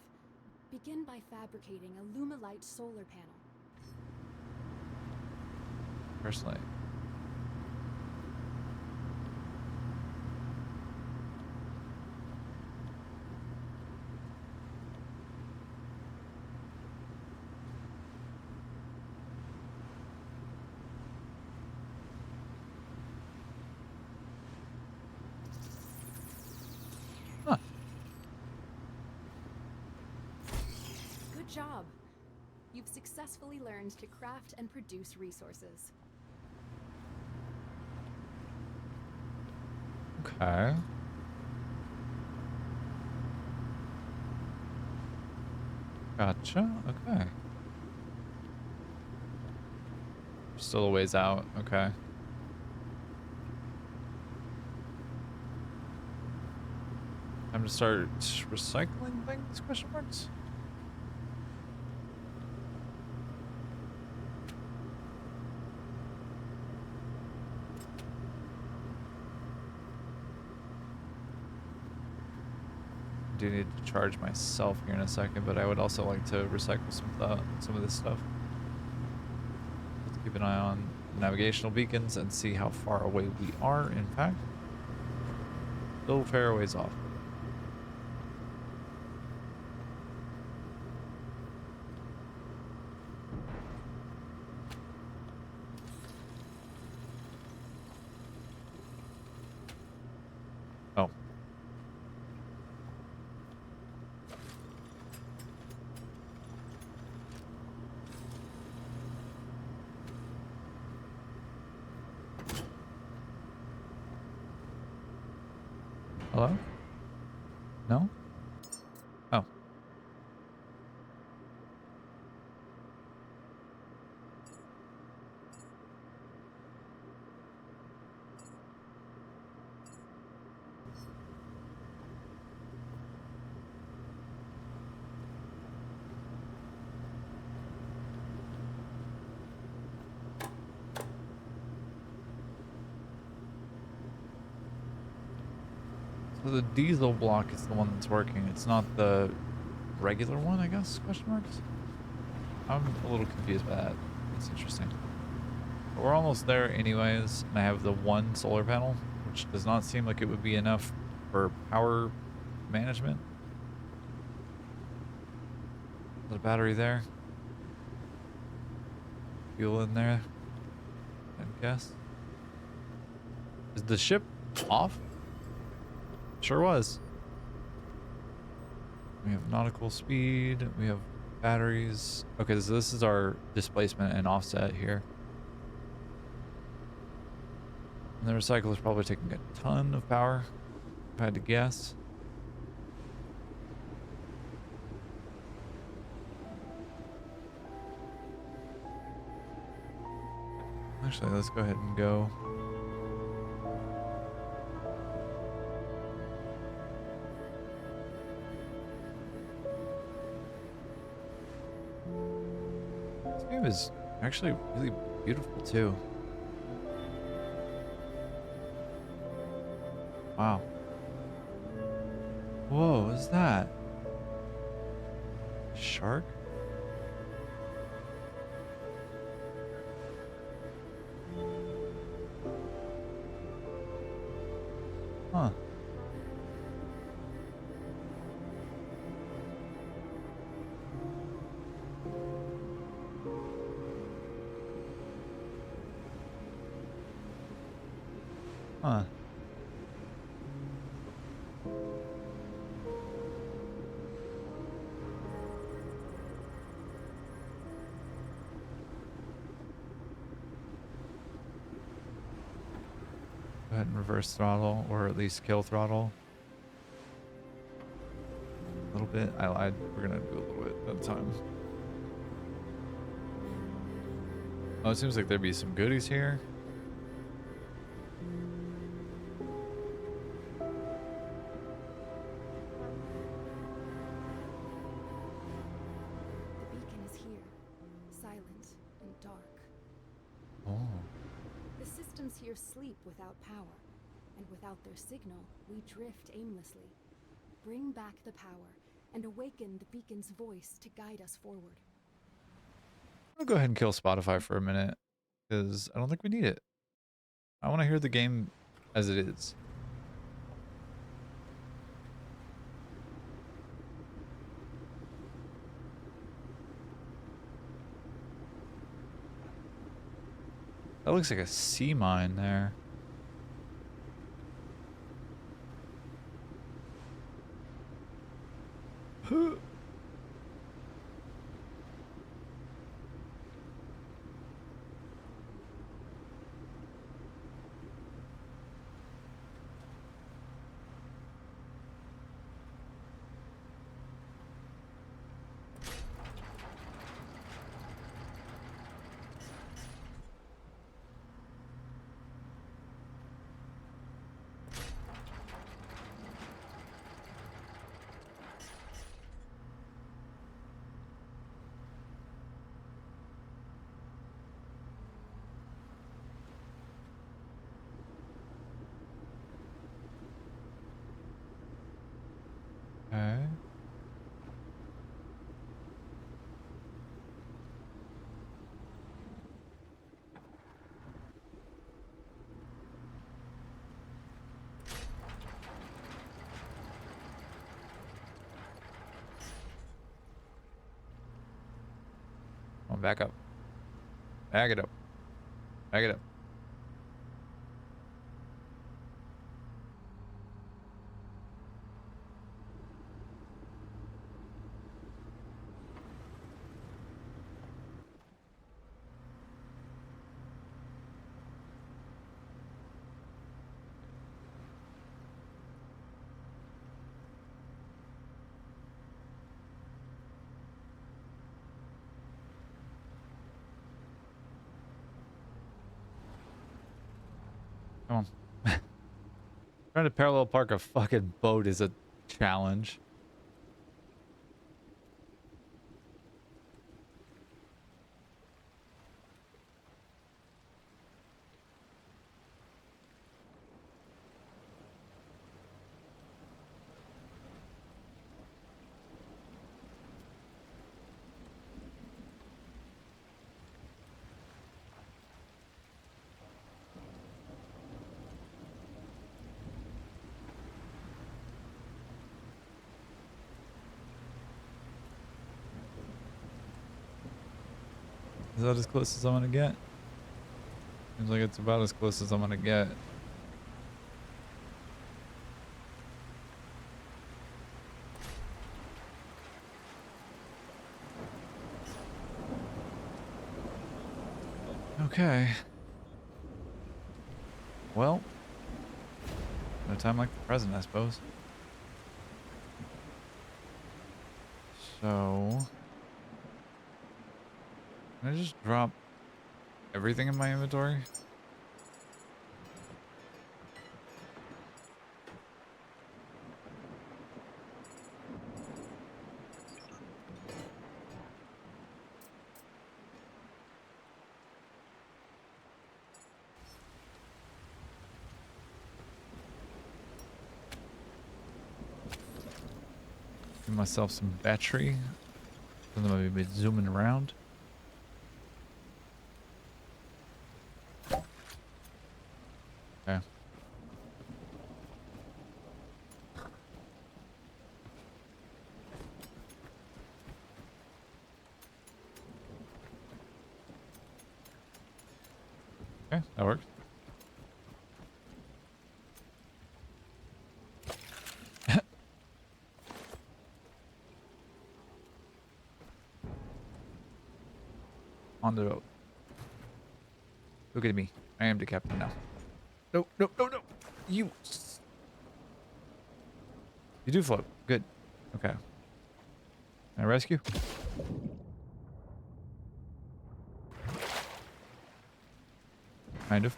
Begin by fabricating a Lumalite solar panel. Personally. Huh. Good job! You've successfully learned to craft and produce resources. Okay. Gotcha. Okay. Still a ways out. Okay. Time to start recycling things? Question marks. I do need to charge myself here in a second, but I would also like to recycle some of this stuff. Let's keep an eye on navigational beacons and see how far away we are. In fact, still a fair ways off. Oh. Hello? No? Oh. So the diesel block is the one that's working. It's not the regular one, I guess? Question marks? I'm a little confused by that. That's interesting. But we're almost there anyways, and I have the one solar panel, which does not seem like it would be enough for power management. There's a battery there. Fuel in there, I guess. Is the ship off? Sure was. We have nautical speed. We have batteries. Okay, so this is our displacement and offset here. And the recycler is probably taking a ton of power, if I had to guess. Actually, let's go ahead and go. This game is actually really beautiful too. Wow. Whoa, what's that? Shark? Huh. Huh. Go ahead and reverse throttle, or at least kill throttle. A little bit. I lied. We're gonna do a little bit at a time. Oh, it seems like there'd be some goodies here. The beacon is here, silent and dark. Oh. The systems here sleep without power, and without their signal, we drift aimlessly. Bring back the power, and awaken the beacon's voice to guide us forward. I'll go ahead and kill Spotify for a minute, because I don't think we need it. I want to hear the game as it is. That looks like a sea mine there. Okay. Come on, back up. Back it up. Back it up. Come on. Trying to parallel park a fucking boat is a challenge. Is that as close as I'm gonna get? Seems like it's about as close as I'm gonna get. Okay. Well, no time like the present, I suppose. So, can I just drop everything in my inventory? Give myself some battery. I'm gonna be zooming around. Okay. Okay, that works. On the road. Look at me. I am the captain now. No, no, no, no. You do float. Good. Okay. Can I rescue? Kind of.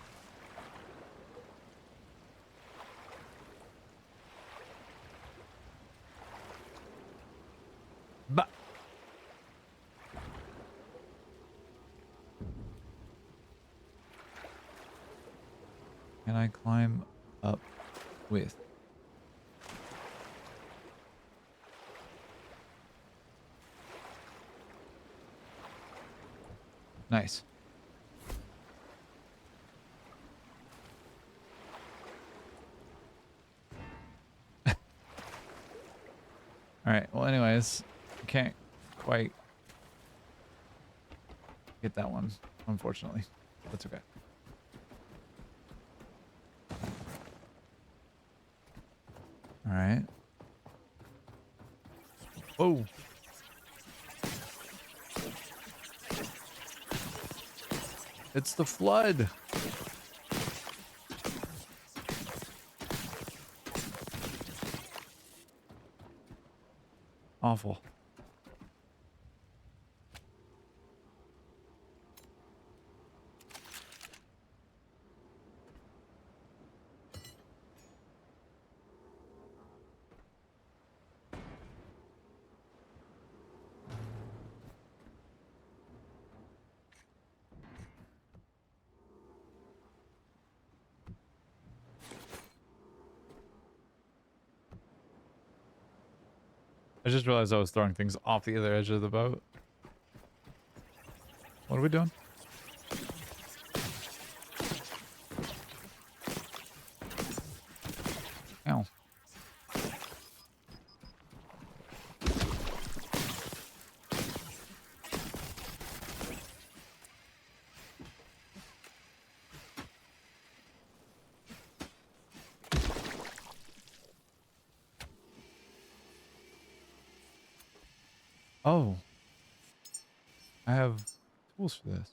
But can I climb up with? Nice. All right. Well, anyways, I can't quite get that one, unfortunately. That's okay. All right. Oh. It's the flood. Awful. I just realized I was throwing things off the other edge of the boat. What are we doing? Ow. Oh. I have tools for this.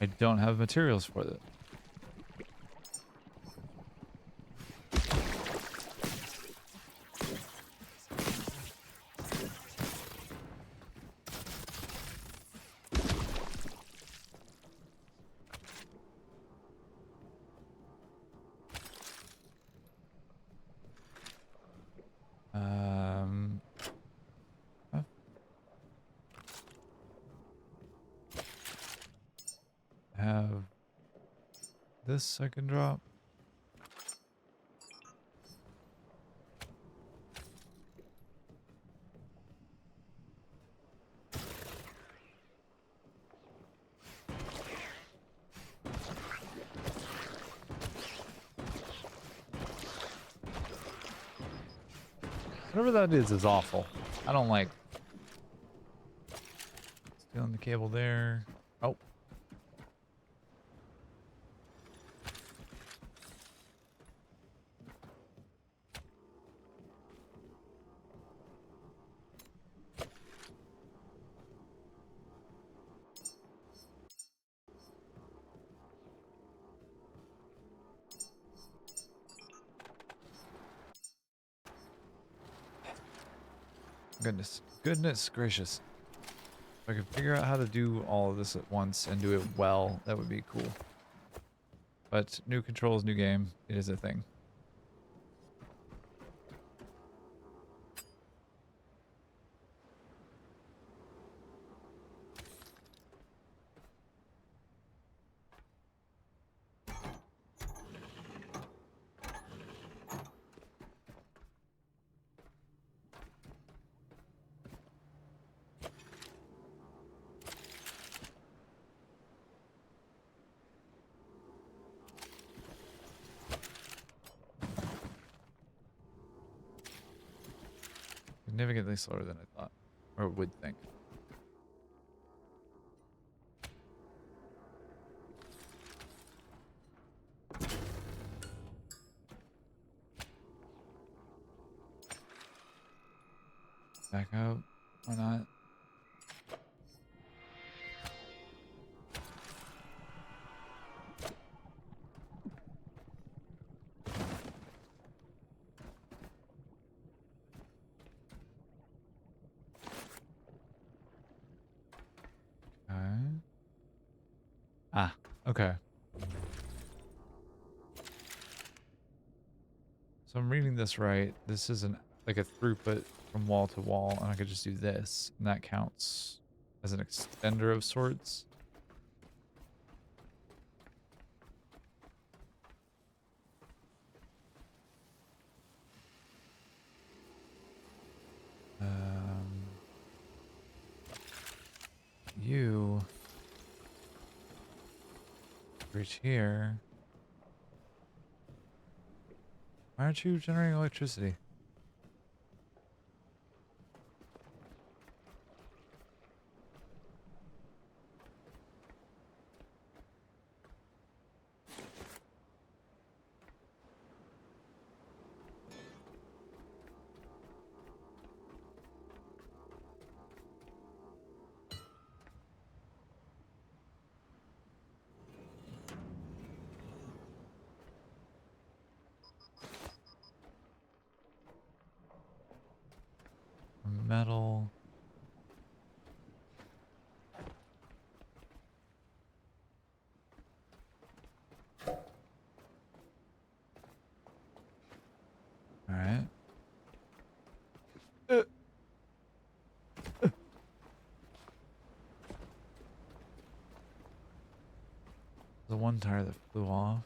I don't have materials for it. Huh? Have this I can drop. Whatever that is awful. I don't like stealing the cable there. Oh. Goodness gracious. If I could figure out how to do all of this at once and do it well, that would be cool. But new controls, new game. It is a thing. significantly slower than I thought, or would think. Back up. Why not? Okay. Ah, okay. So I'm reading this right. This is like a throughput from wall to wall, and I could just do this, and that counts as an extender of sorts. You reach here. Why aren't you generating electricity? Metal. All right. The one tire that flew off.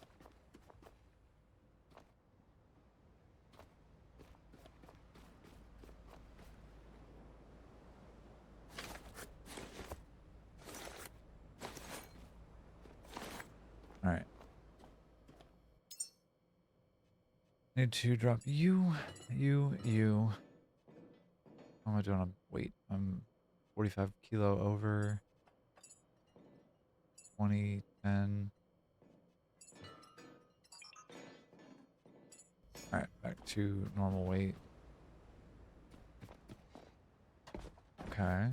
All right. Need to drop you. How am I doing on weight? I'm 45 kilo over. 20, 10. All right, back to normal weight. Okay.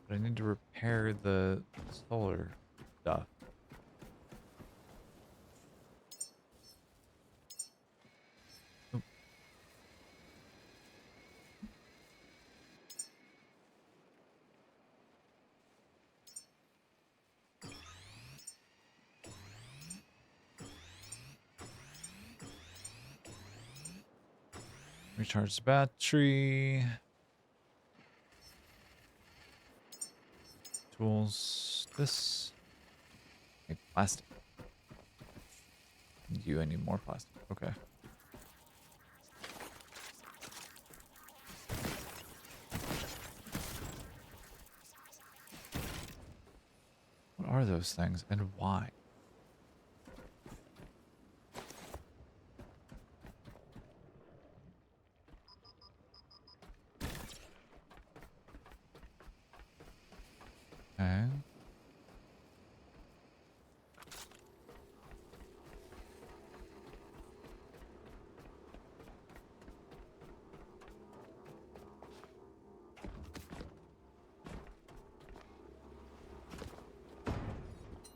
But I need to repair the solar stuff. Oop. Recharge the battery. Tools. This. Make plastic. You, I need more plastic. Okay. What are those things and why? Okay.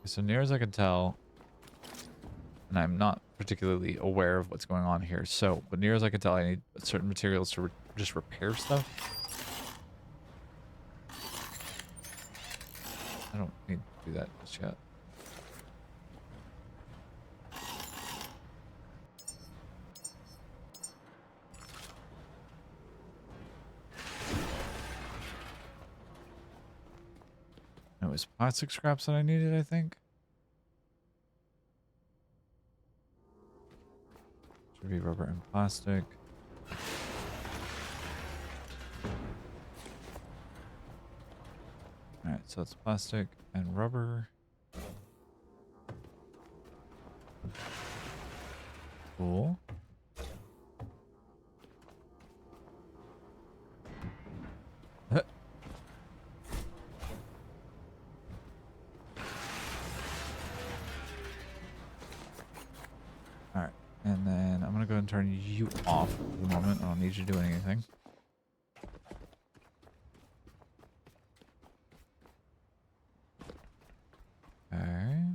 So near as I can tell, and I'm not particularly aware of what's going on here, so, but near as I can tell, I need certain materials to just repair stuff. I don't need to do that just yet. It was plastic scraps that I needed, I think. Should be rubber and plastic. Alright, so it's plastic and rubber. Cool. you off for the moment. I don't need you doing anything. Okay.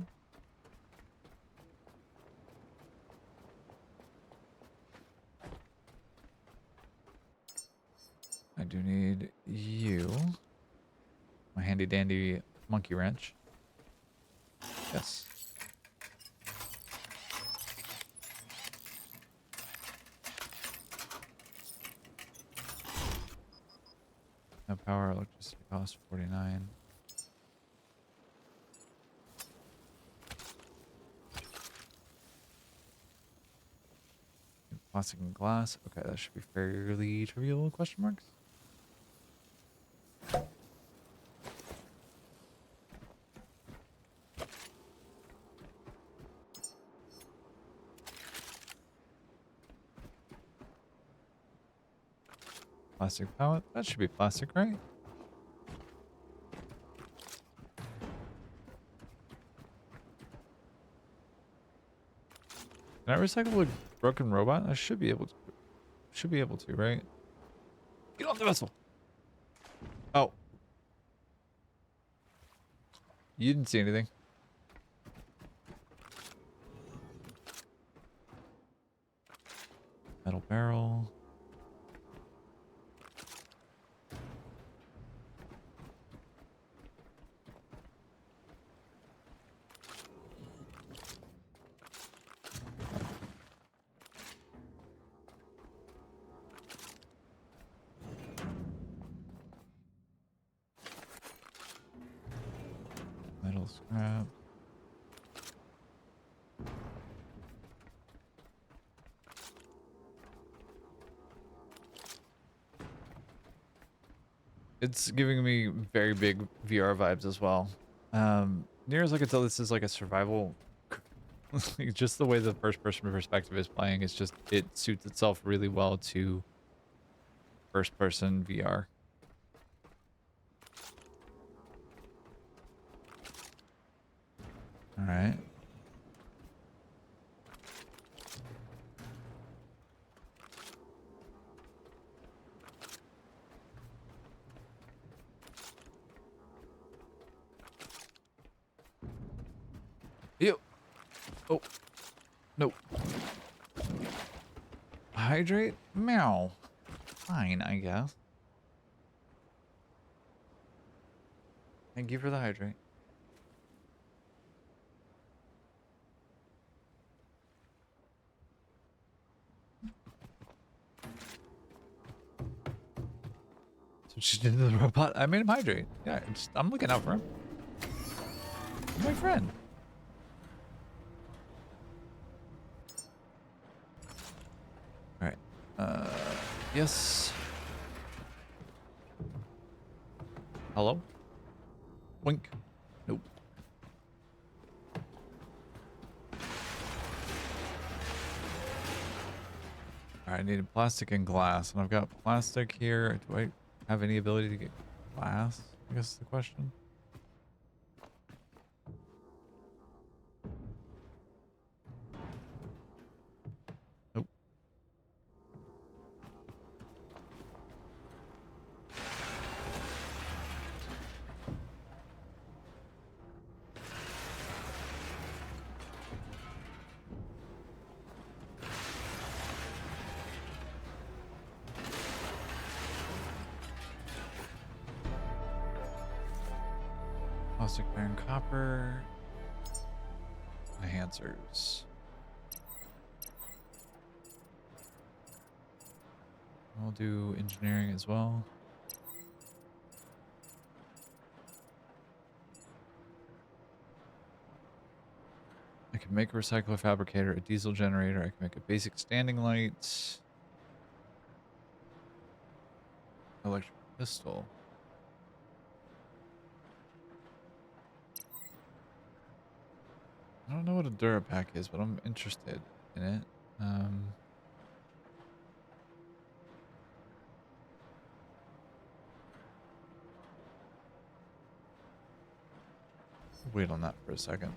I do need you. My handy dandy monkey wrench. Yes. No power, electricity cost 49. Plastic and glass. Okay, that should be fairly trivial, question marks. Plastic pallet. That should be plastic, right? Can I recycle a broken robot? I should be able to. Should be able to, right? Get off the vessel. Oh. You didn't see anything. Metal barrel. Metal scrap. It's giving me very big VR vibes as well. Near as I can tell, this is like a survival. Like, just the way the first person perspective is playing, it's just, it suits itself really well to first person VR. All right. Ew. Oh. No. Hydrate? Meow. Fine, I guess. Thank you for the hydrate. So she did to the robot. I made him hydrate. Yeah, I'm looking out for him. He's my friend. All right. Yes. Hello? Wink. Nope. Alright, I needed plastic and glass. And I've got plastic here. Do I have any ability to get glass? I guess is the question. Nope. Plastic, iron, copper. Enhancers. I'll do engineering as well. I can make a recycler fabricator, a diesel generator. I can make a basic standing light. Electric pistol. I don't know what a Durapack is, but I'm interested in it. Wait on that for a second.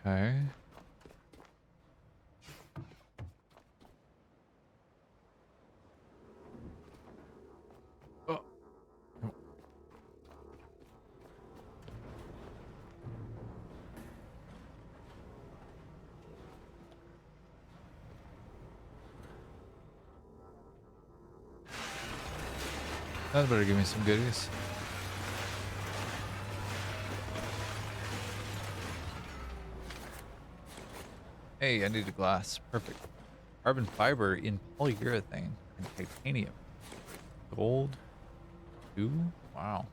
Okay. Oh. No. That better give me some goodies. Hey, I need a glass. Perfect. Carbon fiber in polyurethane and titanium. Gold. 2? Wow.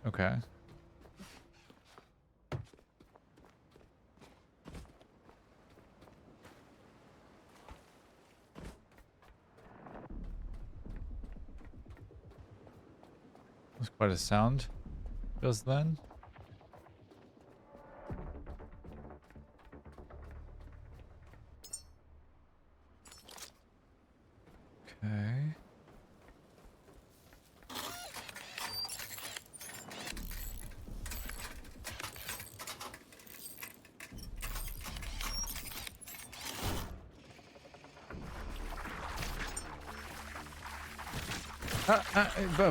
Okay. That's quite a sound just then. Okay.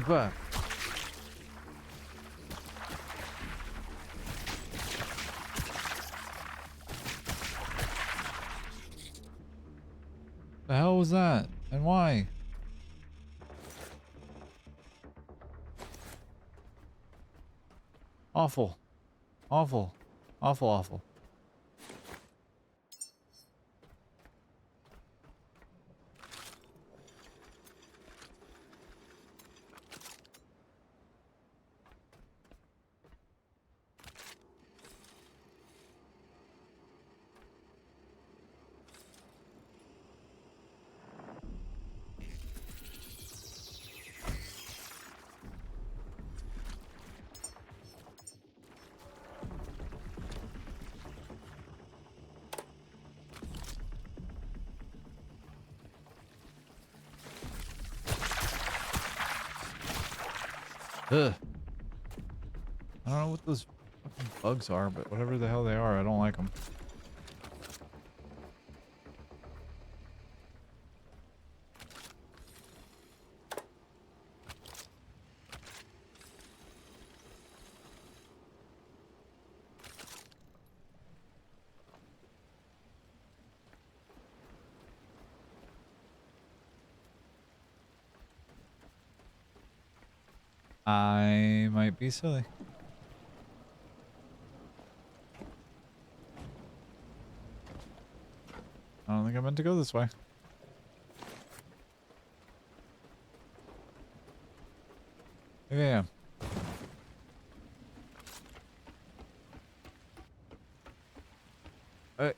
Bah. The hell was that? And why? Awful. Awful. Awful, awful. Ugh. I don't know what those fucking bugs are, but whatever the hell they are, I don't like them. I might be silly. I don't think I meant to go this way. Maybe I am. Hey.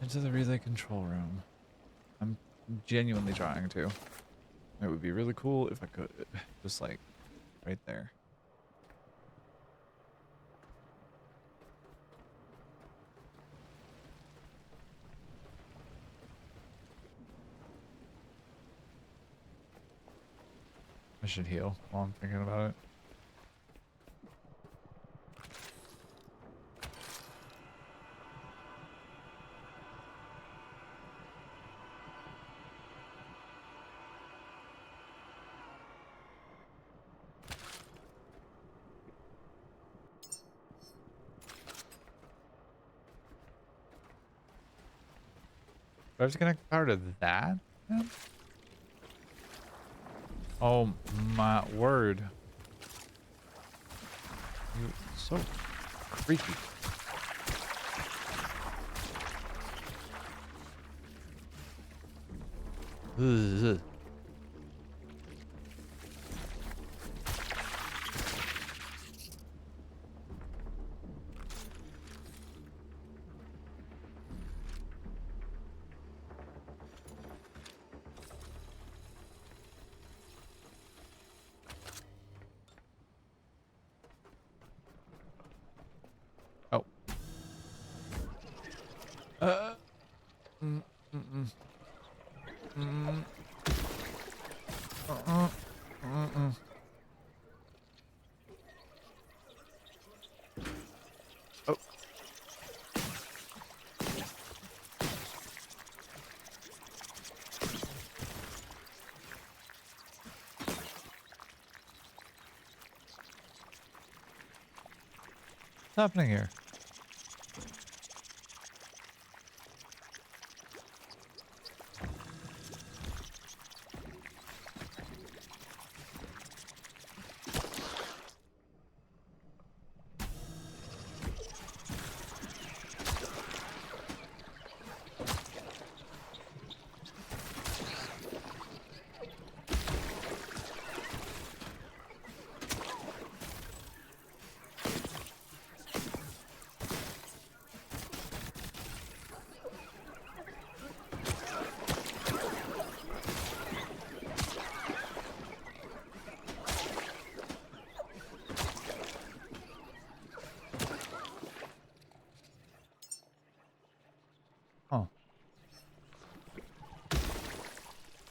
Into the relay control room. I'm genuinely trying to. It would be really cool if I could. Just like right there. I should heal while I'm thinking about it. Do I have to connect power to that? Yeah. Oh my word. You're so creepy. Ugh. Uh, mm, mm, mm, mm, uh, mm, mm. Oh, what's happening here? Oh,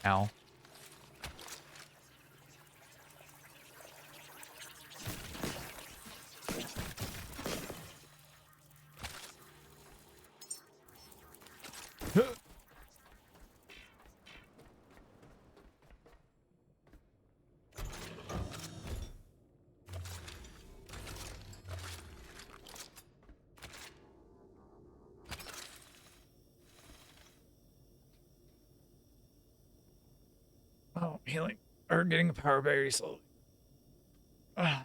ow. Oh, healing. Or getting the power very slowly. Ah.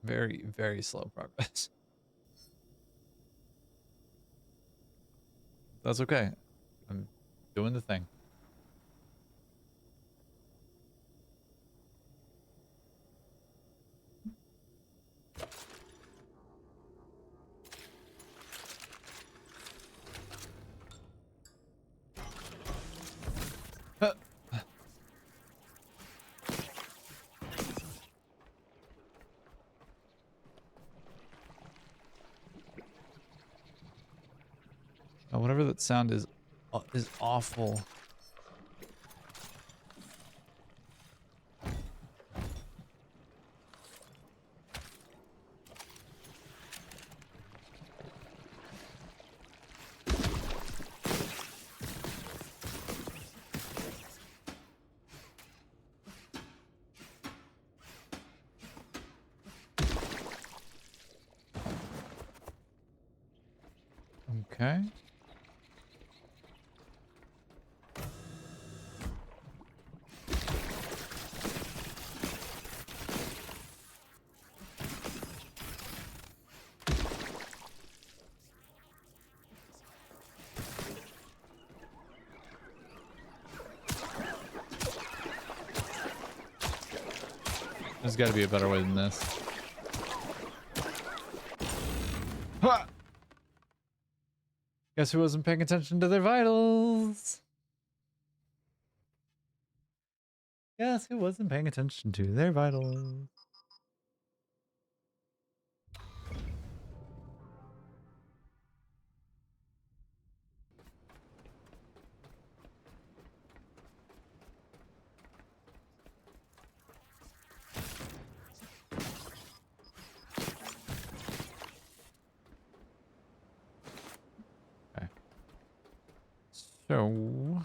Very, very slow progress. That's okay. I'm doing the thing. Uh, whatever that sound is awful. Okay. There's got to be a better way than this. Ha! Guess who wasn't paying attention to their vitals? Guess who wasn't paying attention to their vitals? Okay. So...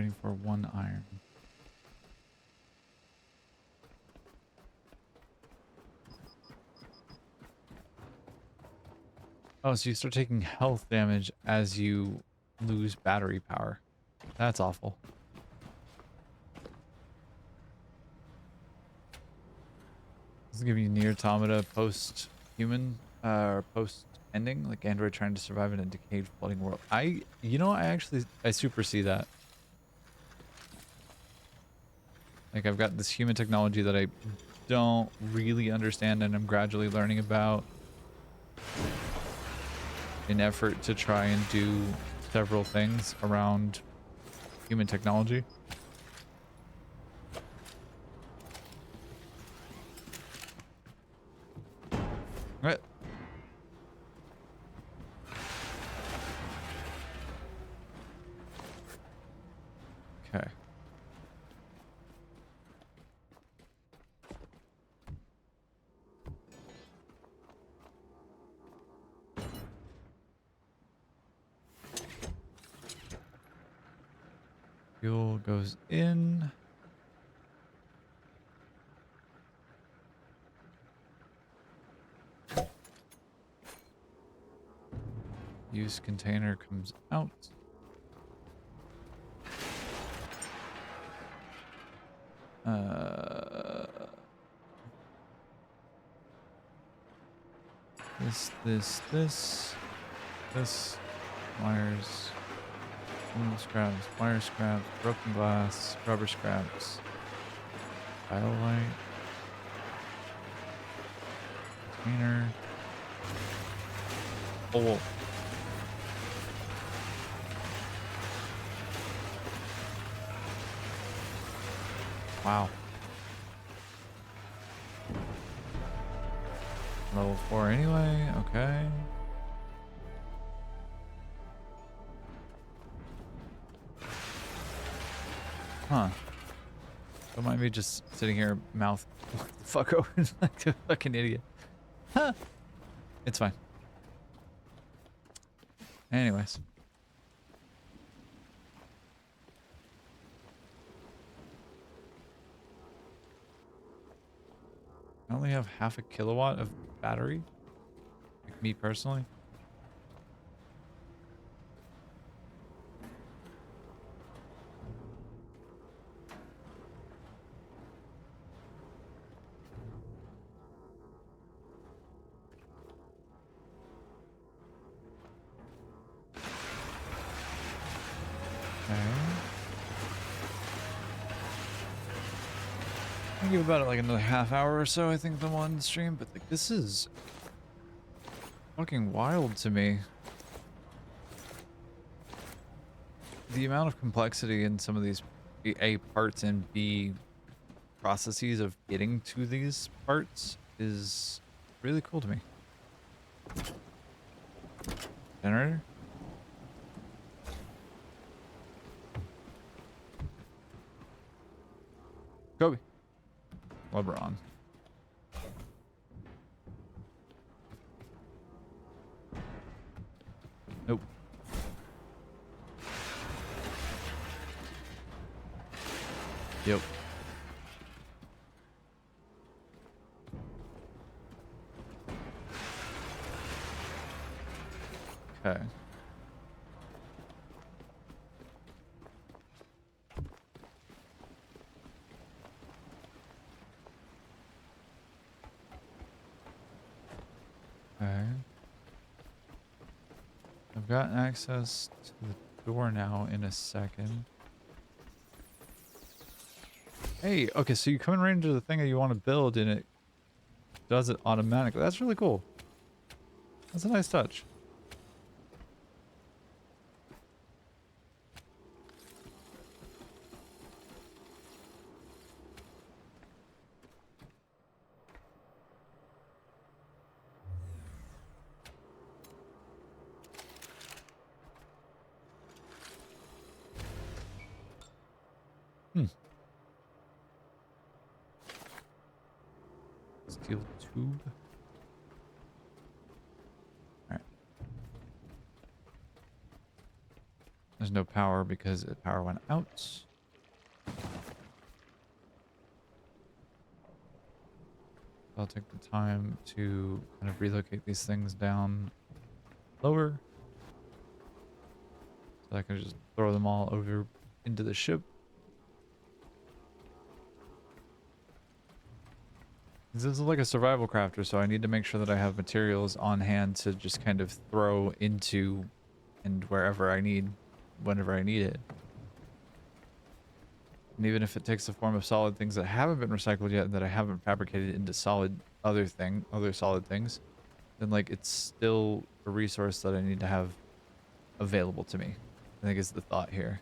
Waiting for 1 iron. Oh, so you start taking health damage as you lose battery power. That's awful. This is giving you near automata post-human, or post-ending, like Android trying to survive in a decayed flooding world. You know, I super see that. Like, I've got this human technology that I don't really understand and I'm gradually learning about. In effort to try and do several things around human technology. Right. Okay. Fuel goes in. Use container comes out. This. Wires. Mineral scraps. Wire scraps. Broken glass. Rubber scraps. Biolite. Container. Oh. Wow. Level 4 anyway, okay. Huh. Don't mind me just sitting here, mouth the fuck open like a fucking idiot. Huh. It's fine. Anyways. I only have half a kilowatt of battery. Like me personally. Okay. I'll give about like another half hour or so, I think, the one stream, but like this is fucking wild to me. The amount of complexity in some of these A parts and B processes of getting to these parts is really cool to me. Generator? Kobe. LeBron. Nope. Yep. Okay. Okay. I've got access to the door now in a second. Hey, okay, so you come right into the thing that you want to build and it does it automatically. That's really cool. That's a nice touch. Hmm. Steel tube. Alright. There's no power because the power went out. I'll take the time to kind of relocate these things down lower. So I can just throw them all over into the ship. This is like a survival crafter, so I need to make sure that I have materials on hand to just kind of throw into and wherever I need, whenever I need it. And even if it takes the form of solid things that haven't been recycled yet, that I haven't fabricated into solid other solid things, then like it's still a resource that I need to have available to me. I think is the thought here.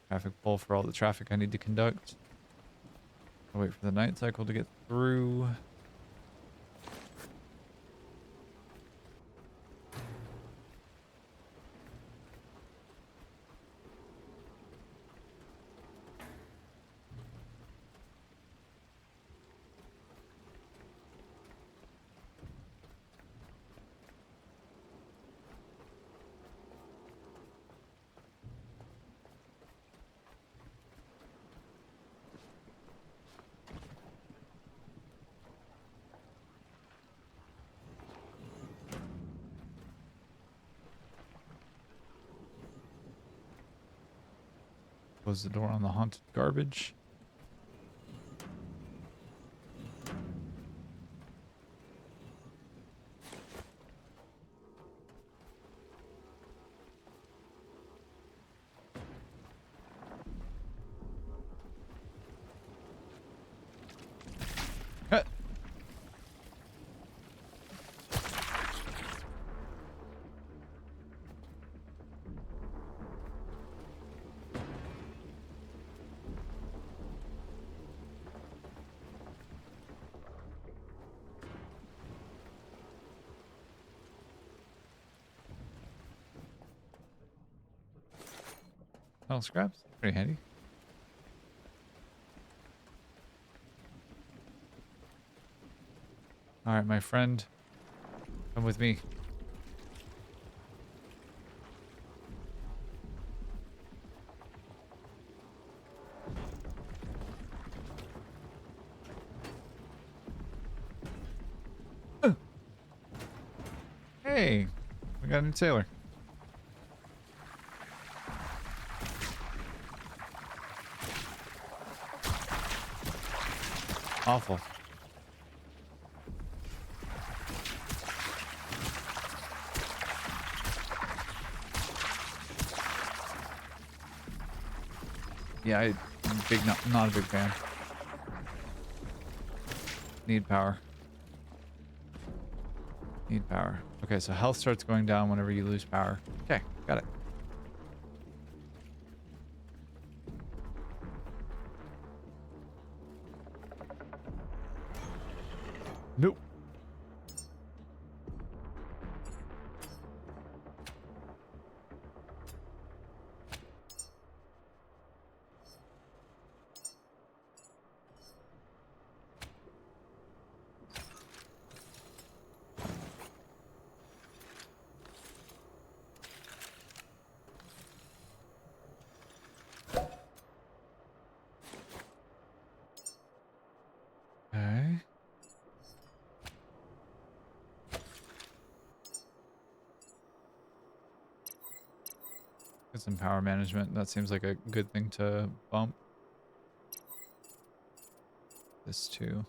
Traffic pull for all the traffic I need to conduct. I'll wait for the night cycle to get through. Close the door on the haunted garbage. Cut. Oh, scraps. Pretty handy. All right, my friend. Come with me. Hey, we got a new sailor. Awful. Yeah, I'm not a big fan. Need power. Need power. Okay, so health starts going down whenever you lose power. Okay, got it. Nope. Okay. Get some power management. That seems like a good thing to bump. This too.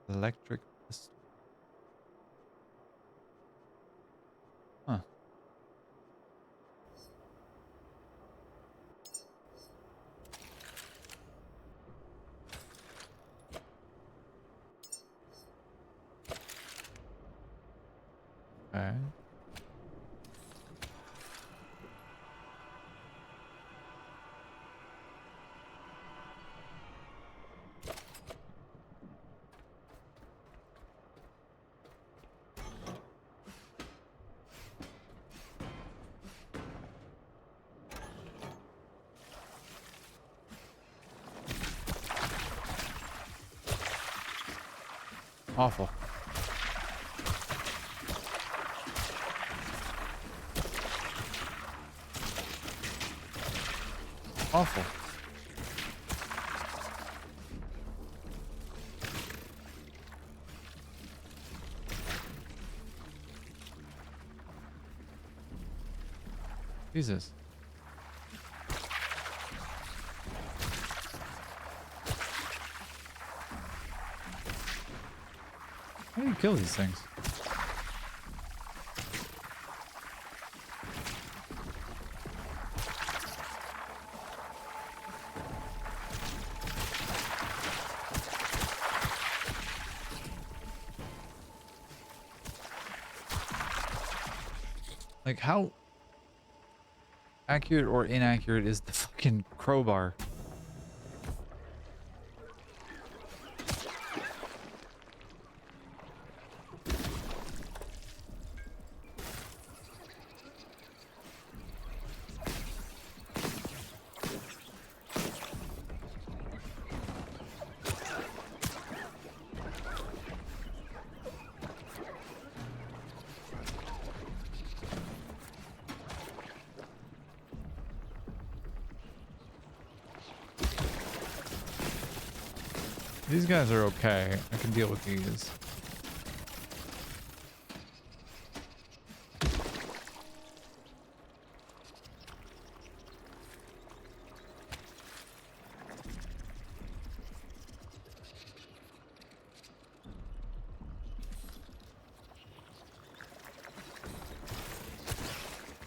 Electric pistol. Huh. Okay. Awful. Awful. Jesus. How do you kill these things? Like, how accurate or inaccurate is the fucking crowbar? These guys are okay. I can deal with these.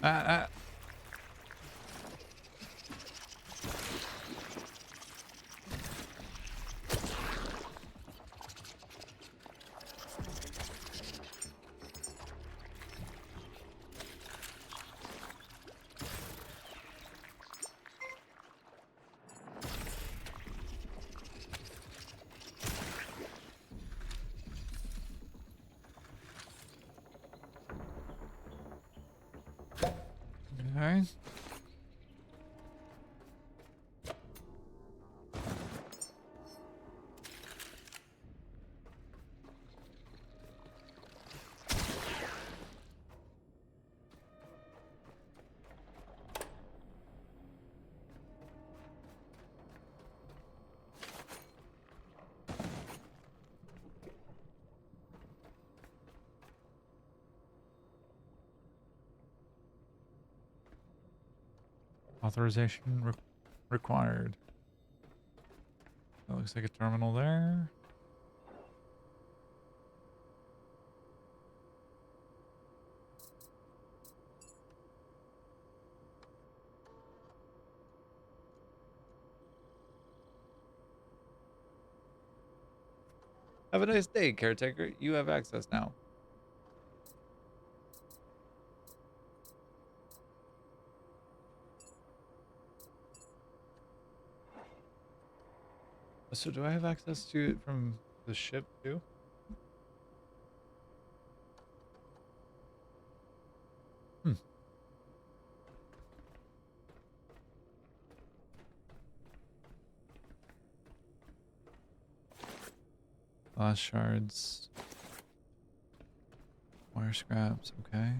Ah, ah. Okay. Authorization required. That looks like a terminal there. Have a nice day, caretaker. You have access now. So do I have access to it from the ship too? Hmm. Glass shards. Wire scraps, okay.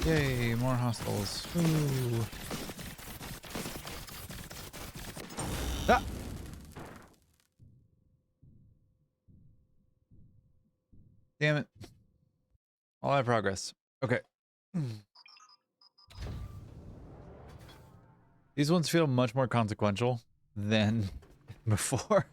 Yay, more hostiles. Ooh. Ah! Damn it. All out of progress. Okay. These ones feel much more consequential than before.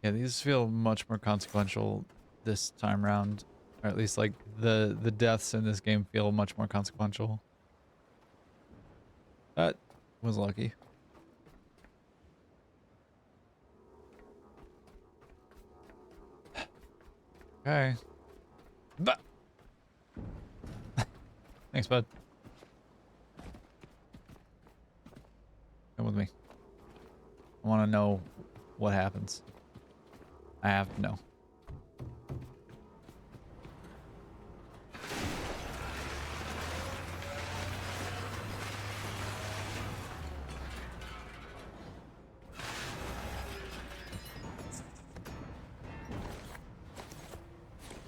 Yeah, these feel much more consequential this time round. Or at least like the deaths in this game feel much more consequential. That was lucky. Okay. Bah! Thanks, bud. Come with me. I want to know what happens. I have to know.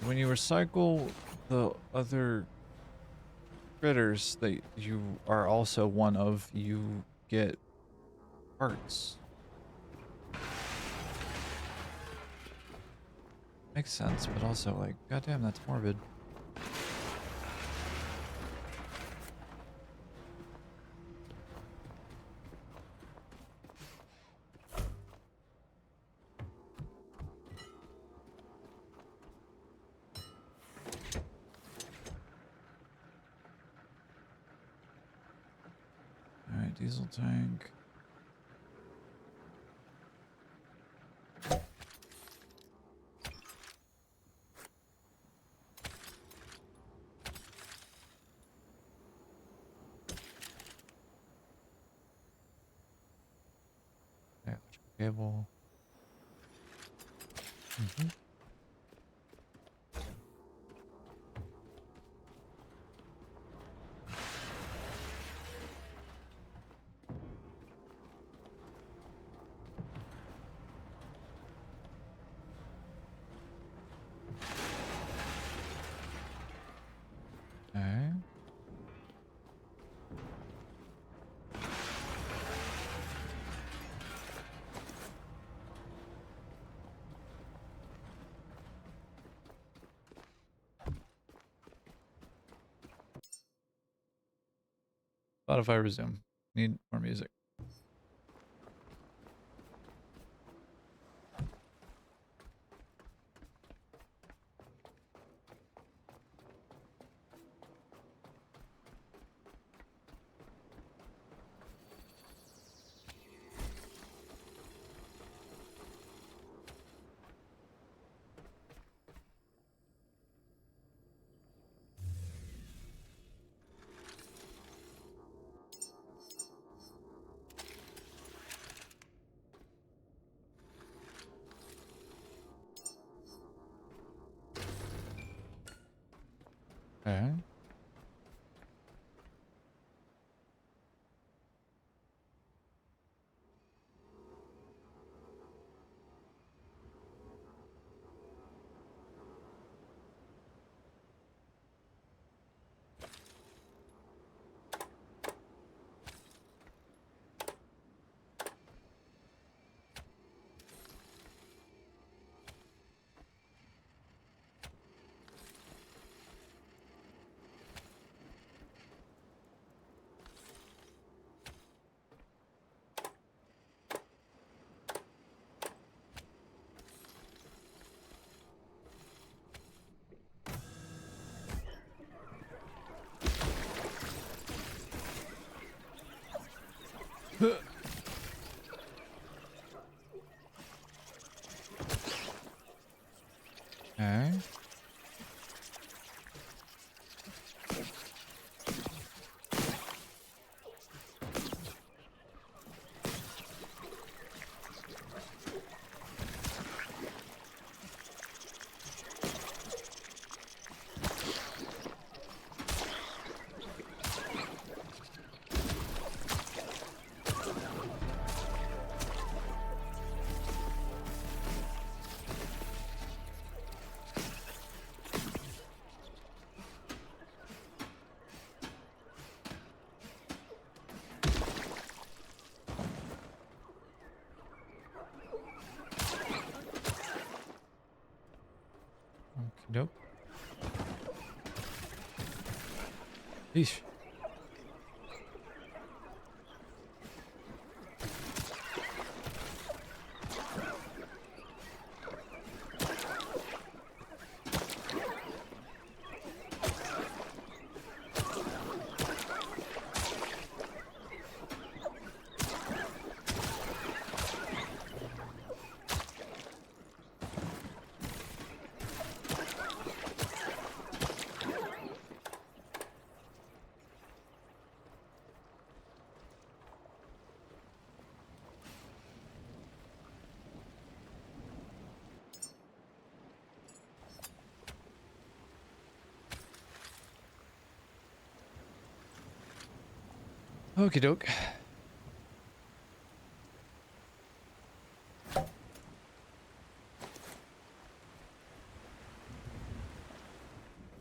When you recycle the other critters that you are also one of, you get parts. Makes sense, but also like, goddamn, that's morbid. Alright, diesel tank. Okay, electrical cable. Mm-hmm. Okay. Spotify resume. Need more music. Okay. Okay. Nope. Yeesh. Okie doke. Do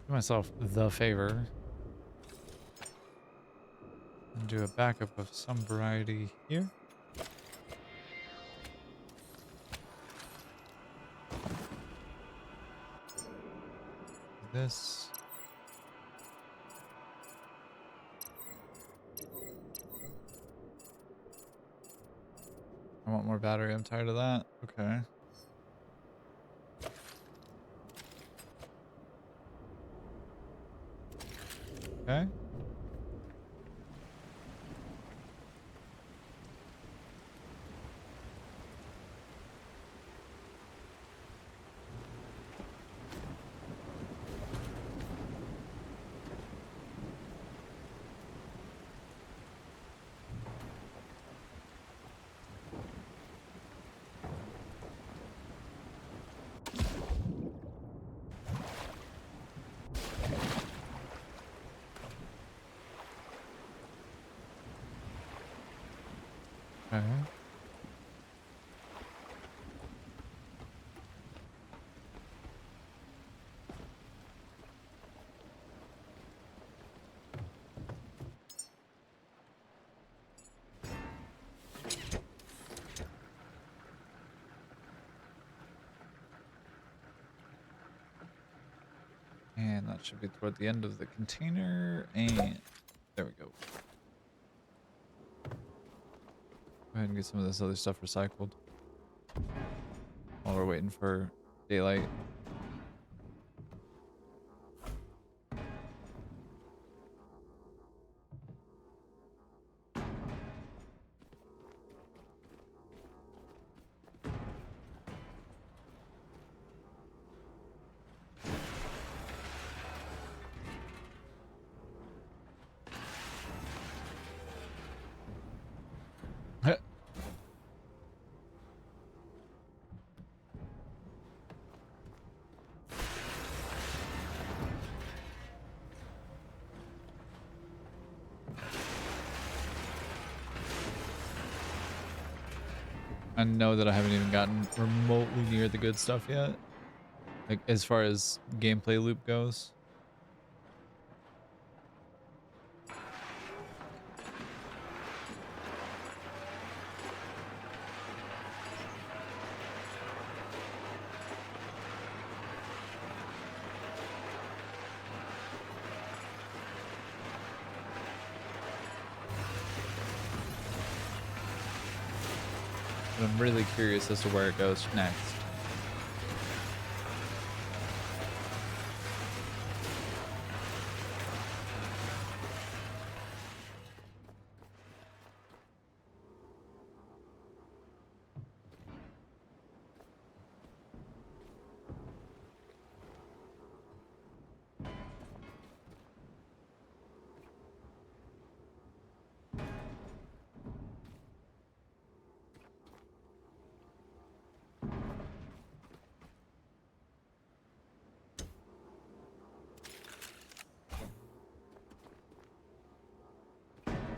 myself the favor and do a backup of some variety here. This. I want more battery. I'm tired of that. Okay. Okay. Okay. And that should be toward the end of the container. And there we go. Go ahead and get some of this other stuff recycled while we're waiting for daylight. I know that I haven't even gotten remotely near the good stuff yet. Like, as far as gameplay loop goes. But I'm really curious as to where it goes next.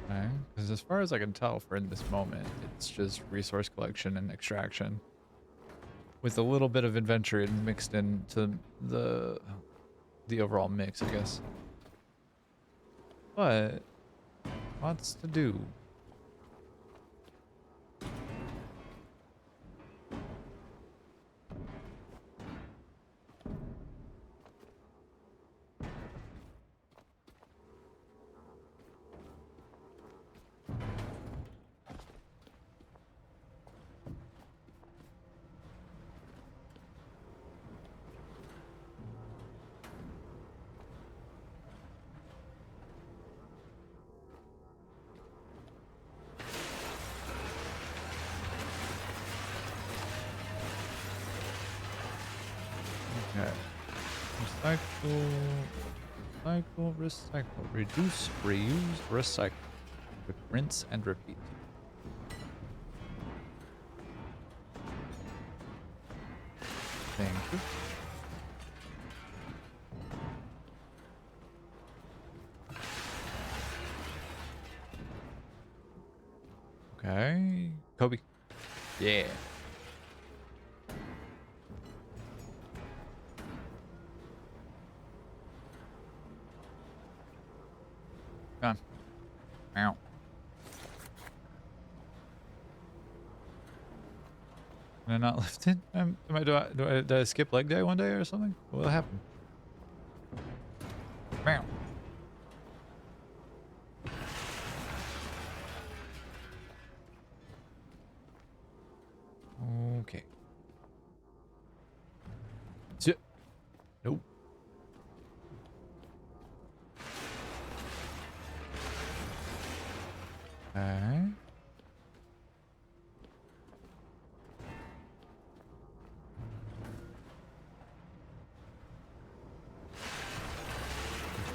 Okay, because as far as I can tell for in this moment, it's just resource collection and extraction with a little bit of adventure mixed into the overall mix, I guess. But lots to do. Okay. Recycle, recycle, recycle. Reduce, reuse, recycle. Rinse and repeat. Thank you. Yeah. Come on. Meow. Can I not lift it? Did I skip leg day one day or something? What happened? Meow. Okay. Sit. Nope. Okay.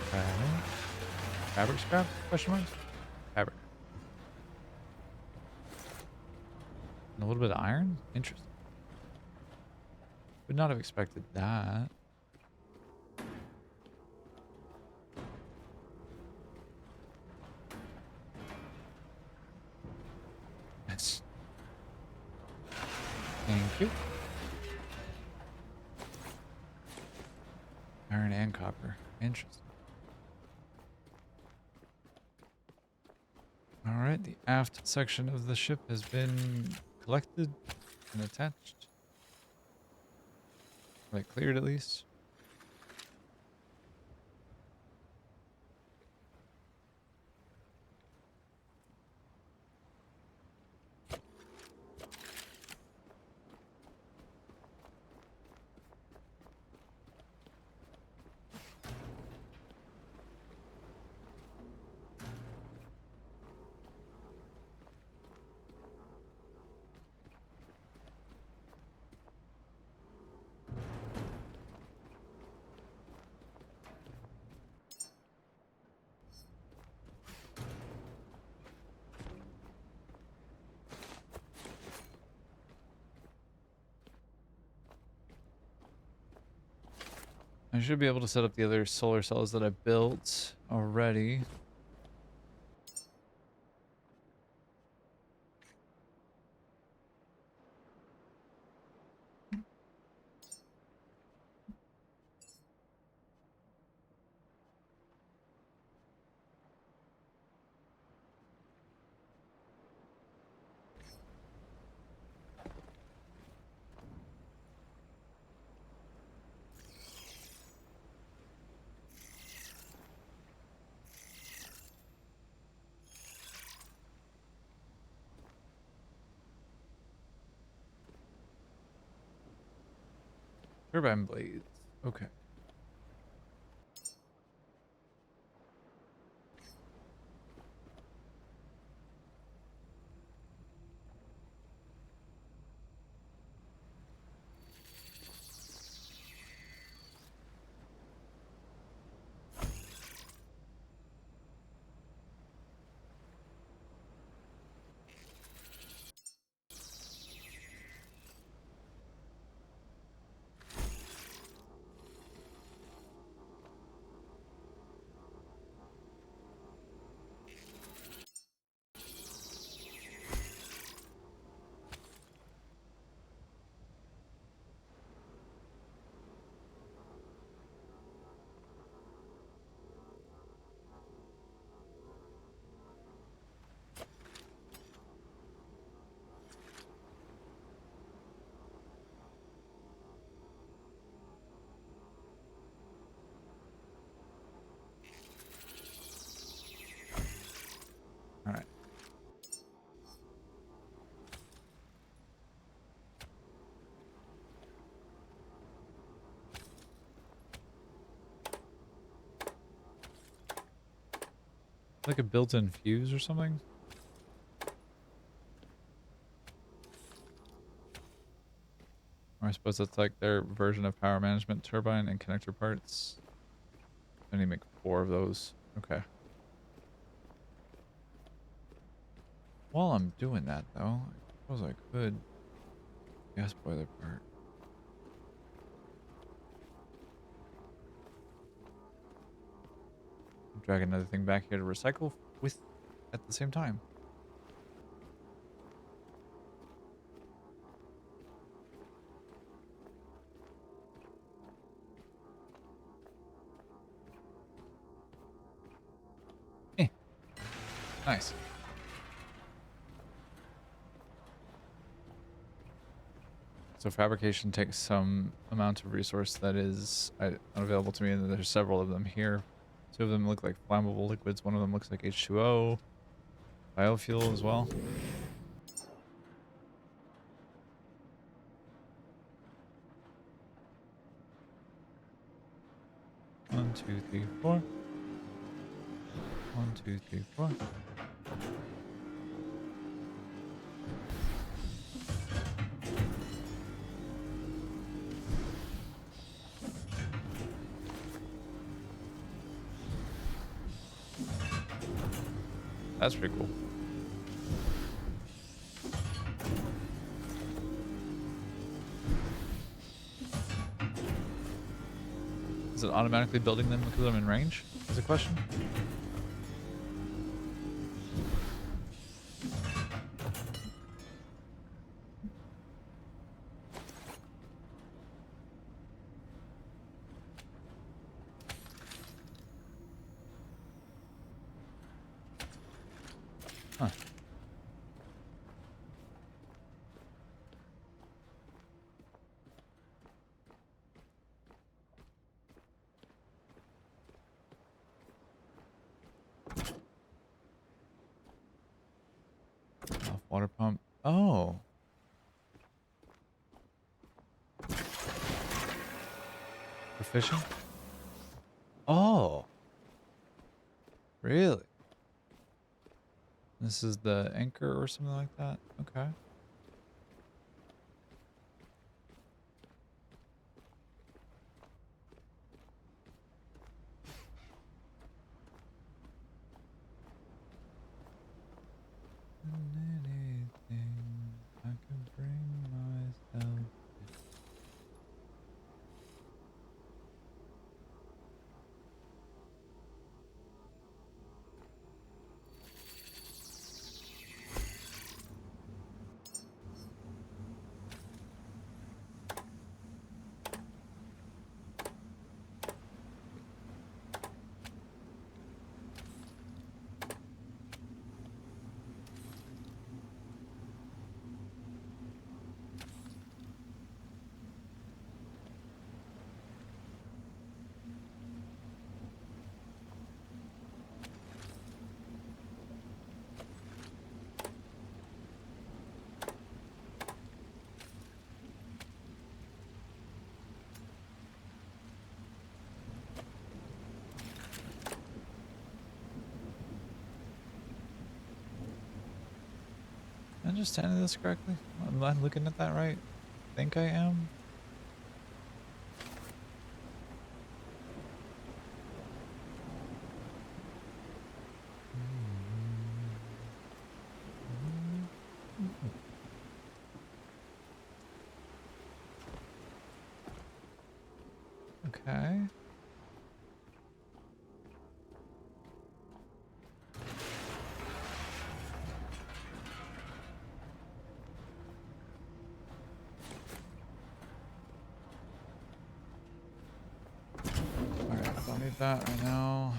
Okay. Fabric scrap? Question mark? Fabric. And a little bit of iron? Interesting. Would not have expected that. Yes. Thank you. Iron and copper. Interesting. Alright, the aft section of the ship has been collected and attached. Like cleared at least. I should be able to set up the other solar cells that I built already. Turbine blades. Okay. All right. Like a built-in fuse or something? Or I suppose that's like their version of power management turbine and connector parts. I need to make 4 of those. Okay. While I'm doing that though, I suppose I could gas boiler part. Drag another thing back here to recycle with at the same time. Nice. So fabrication takes some amount of resource that is unavailable to me, and there's several of them here. 2 of them look like flammable liquids. 1 of them looks like H2O. Biofuel as well. One, two, three, four. 1, 2, 3, 4. That's pretty cool. Is it automatically building them because I'm in range? Is the question? Huh. Off water pump. Oh. Proficient? Oh. Really? This is the anchor or something like that? Okay. Anything I can bring myself. Am I understanding this correctly? Am I looking at that right? I think I am. Okay. Alright, I don't need that right now.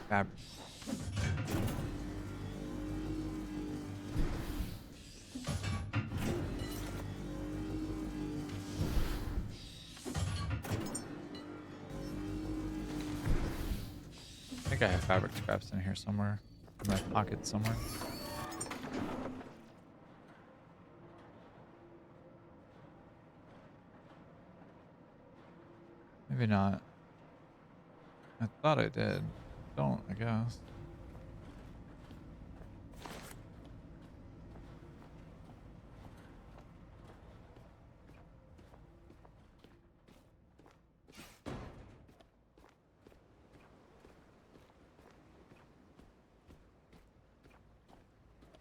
Fabric. I think I have fabric scraps in here somewhere. In my pocket somewhere. Maybe not. I thought I did. Don't, I guess.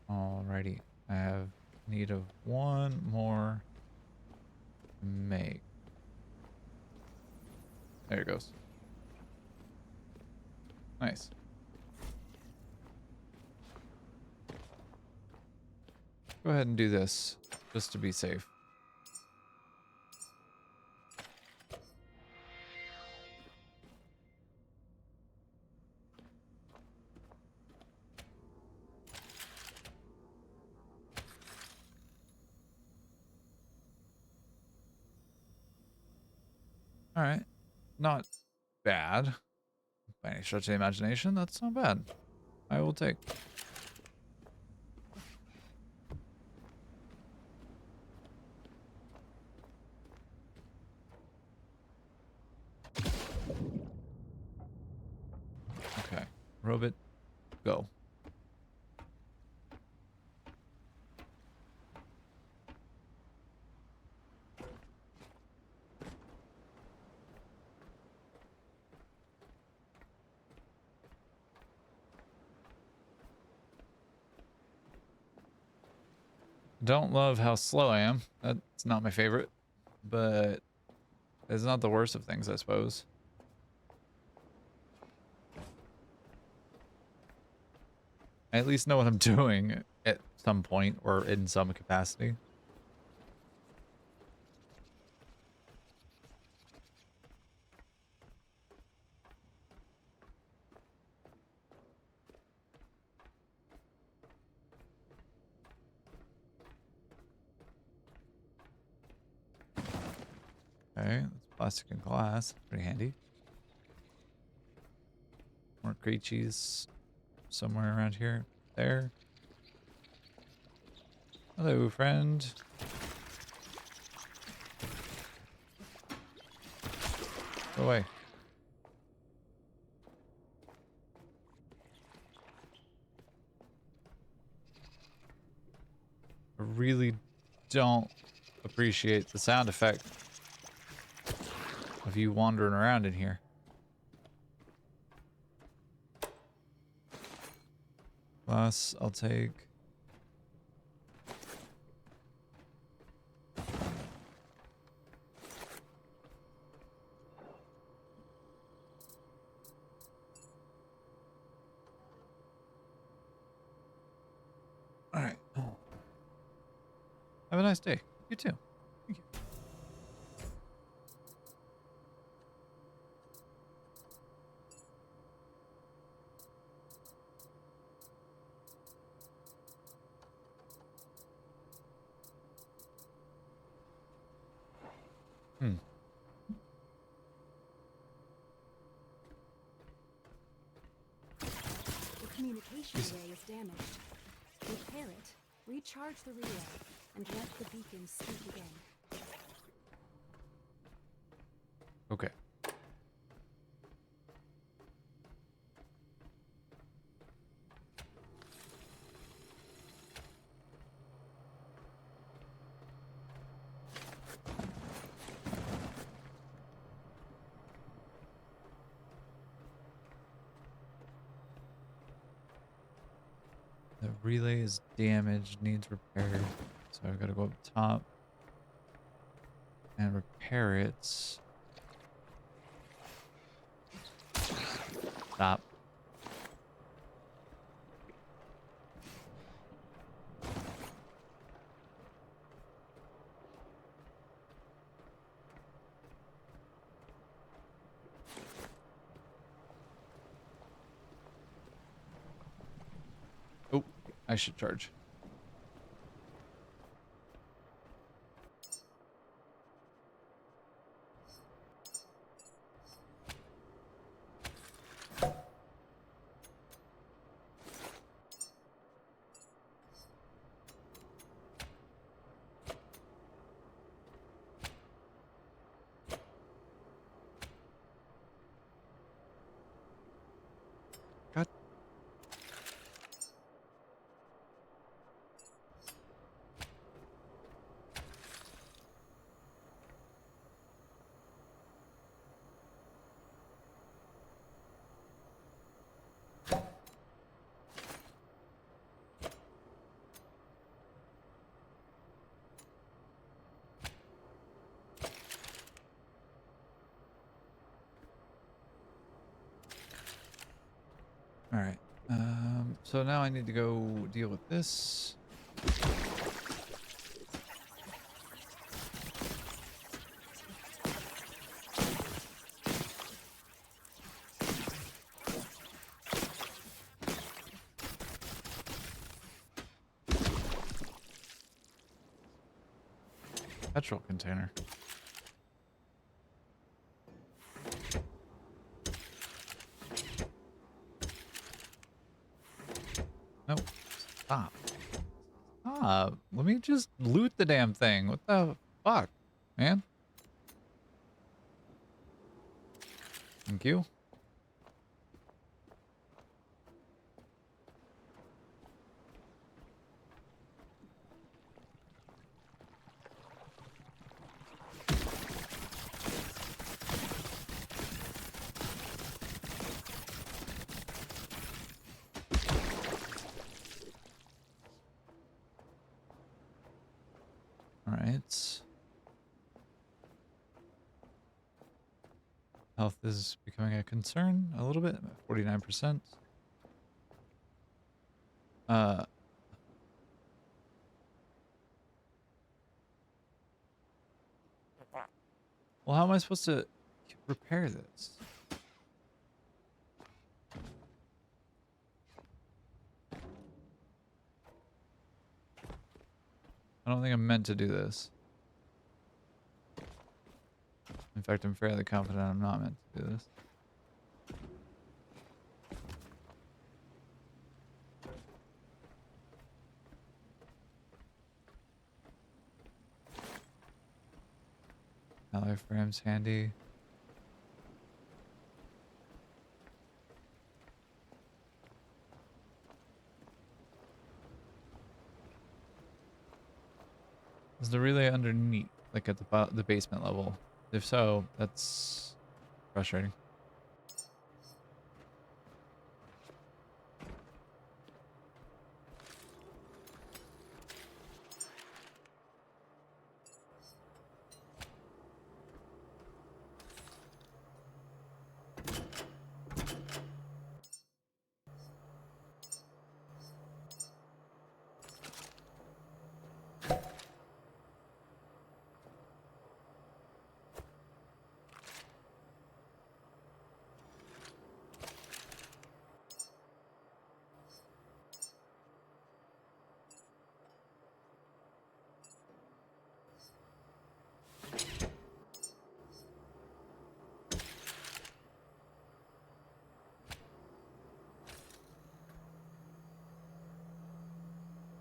Alrighty. I have need of 1 more make. There it goes. Nice. go ahead and do this just to be safe. All right. Not bad. By any stretch of the imagination, that's not bad. I will take. Okay. Robot, go. Don't love how slow I am. That's not my favorite, but it's not the worst of things, I suppose. I at least know what I'm doing at some point or in some capacity. Okay, that's plastic and glass. Pretty handy. More creatures somewhere around here. There. Hello, friend. Go away. I really don't appreciate the sound effect of you wandering around in here. Glass, I'll take. All right. Have a nice day. You too. Thank you. Hmm. The communication array is damaged. Repair it, recharge the relay, and let the beacon speak again. Okay. The relay is damaged, needs repaired. So I've got to go up top and repair it. Stop. Oh, I should charge. God. All right. So now I need to go deal with this. petrol container. Nope. Stop. Stop. Let me just loot the damn thing. What the fuck, man? Thank you. All right. Health is becoming a concern a little bit. 49%. Well, how am I supposed to repair this? I don't think I'm meant to do this. In fact, I'm fairly confident I'm not meant to do this. Alloy frame's handy. Is the relay underneath, like at the basement level? If so, that's frustrating.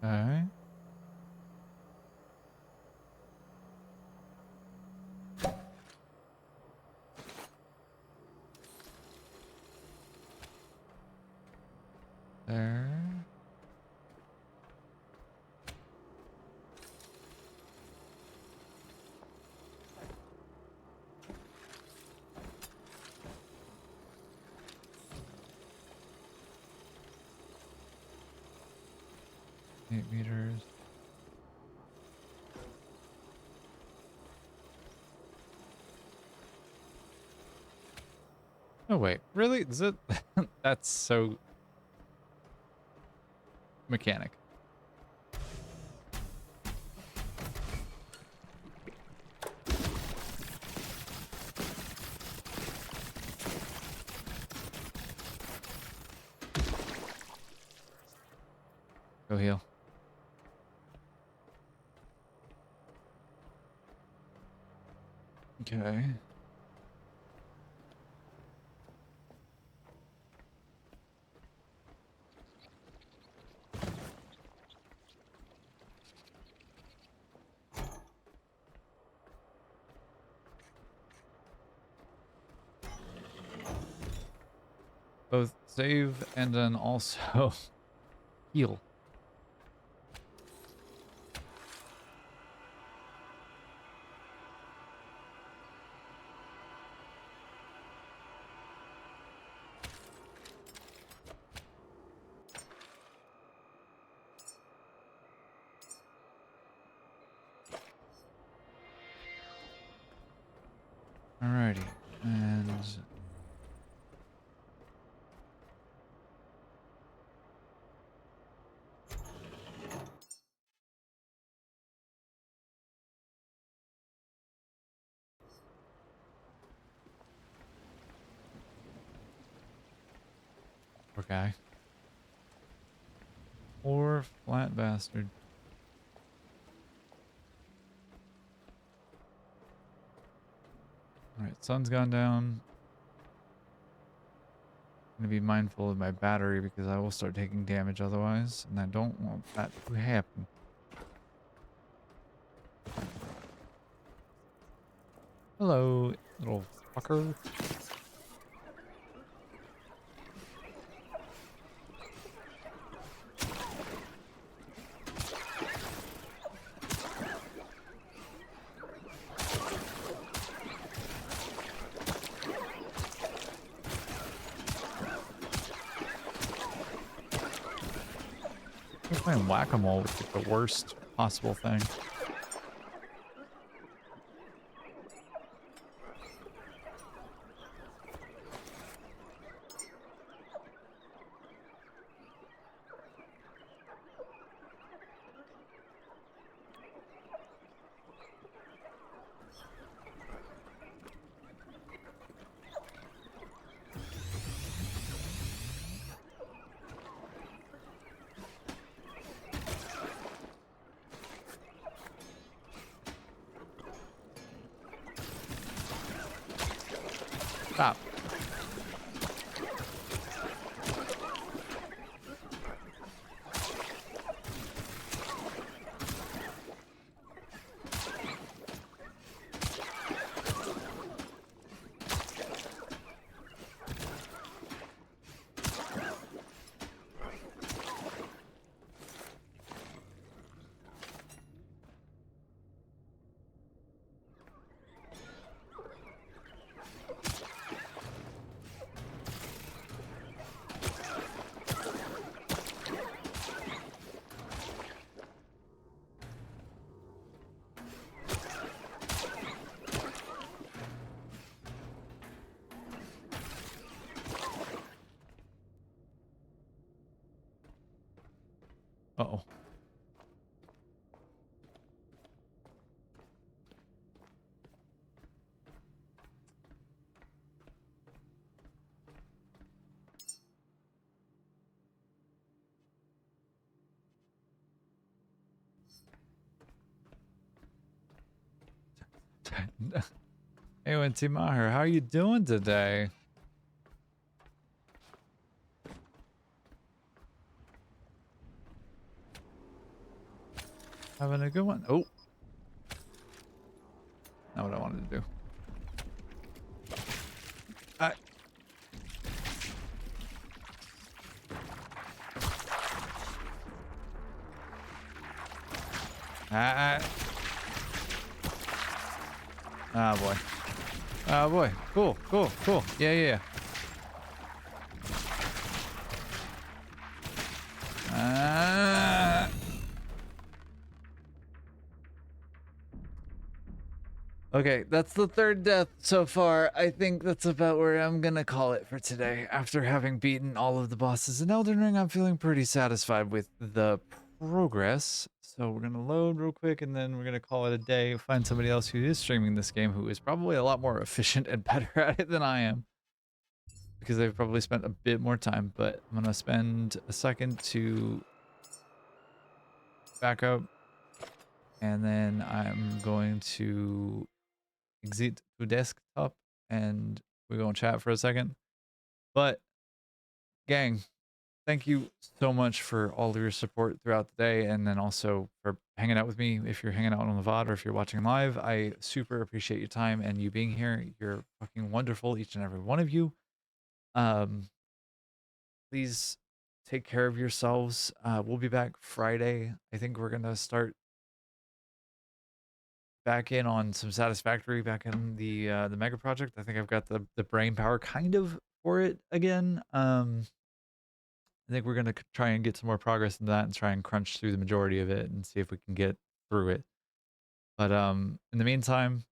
Okay. There. $8 meters. Oh wait, really? Is it? That's so mechanic. Go heal. Okay. Both save and then also heal. Alrighty. And poor guy. Poor flat bastard. Sun's gone down. I'm gonna be mindful of my battery because I will start taking damage otherwise, and I don't want that to happen. Hello, little fucker. We're playing whack-a-mole with like the worst possible thing. Stop. Uh-oh. Hey, Winty Maher, how are you doing today? Having a good one? Oh. Not what I wanted to do. I... Ah, boy. Oh, boy. Cool, cool, cool. Yeah, yeah, yeah. Okay, that's the third death so far. I think that's about where I'm gonna call it for today. After having beaten all of the bosses in Elden Ring, I'm feeling pretty satisfied with the progress. So we're gonna load real quick and then we're gonna call it a day. Find somebody else who is streaming this game who is probably a lot more efficient and better at it than I am, because they've probably spent a bit more time. But I'm gonna spend a second to back up, and then I'm going to exit to desktop and we're going to chat for a second. But gang, thank you so much for all of your support throughout the day, and then also for hanging out with me. If you're hanging out on the VOD or if you're watching live, I super appreciate your time and you being here. You're fucking wonderful, each and every one of you. Please take care of yourselves. We'll be back Friday. I think we're gonna start back in on some Satisfactory, back in the mega project. I think I've got the brain power kind of for it again. I think we're gonna try and get some more progress in that and try and crunch through the majority of it and see if we can get through it. But in the meantime,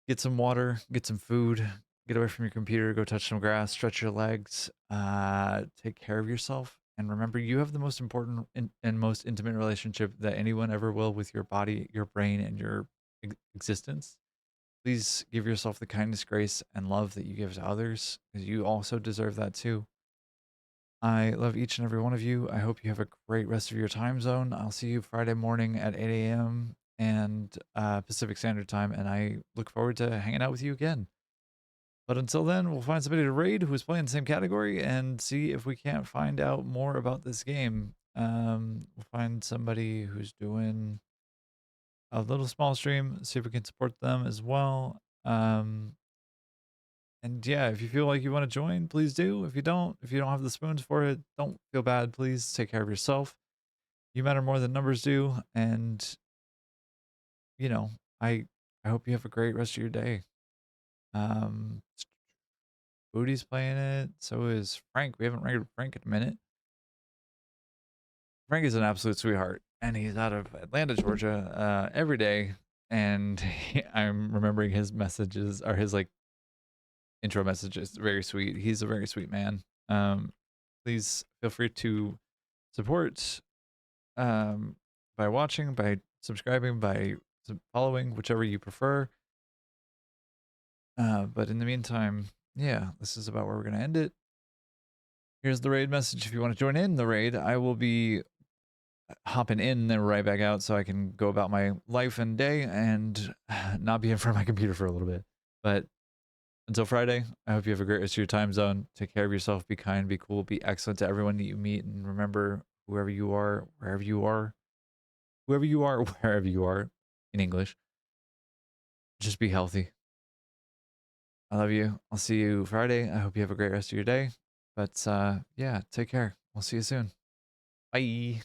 get some water, get some food, get away from your computer, go touch some grass, stretch your legs, take care of yourself, and remember you have the most important and most intimate relationship that anyone ever will with your body, your brain, and your existence. Please give yourself the kindness, grace, and love that you give to others, because you also deserve that too. I love each and every one of you. I hope you have a great rest of your time zone. I'll see you Friday morning at 8 a.m. and Pacific Standard Time, and I look forward to hanging out with you again. But until then, we'll find somebody to raid who's playing the same category and see if we can't find out more about this game. We'll find somebody who's doing a little small stream, see if we can support them as well. And yeah, if you feel like you want to join, please do. If you don't have the spoons for it, don't feel bad. Please take care of yourself. You matter more than numbers do. And, you know, I hope you have a great rest of your day. Booty's playing it. So is Frank. We haven't ranked Frank in a minute. Frank is an absolute sweetheart, and he's out of Atlanta, Georgia, every day. And I'm remembering his messages, or his like intro messages. Very sweet. He's a very sweet man. Please feel free to support by watching, by subscribing, by following, whichever you prefer. But in the meantime, yeah, this is about where we're going to end it. Here's the raid message. If you want to join in the raid, I will be hopping in then right back out so I can go about my life and day and not be in front of my computer for a little bit. But until Friday, I hope you have a great rest of your time zone. Take care of yourself. Be kind, be cool, be excellent to everyone that you meet. And remember, whoever you are, wherever you are, whoever you are, wherever you are in English, just be healthy. I love you. I'll see you Friday. I hope you have a great rest of your day. But yeah, take care. We'll see you soon. Bye.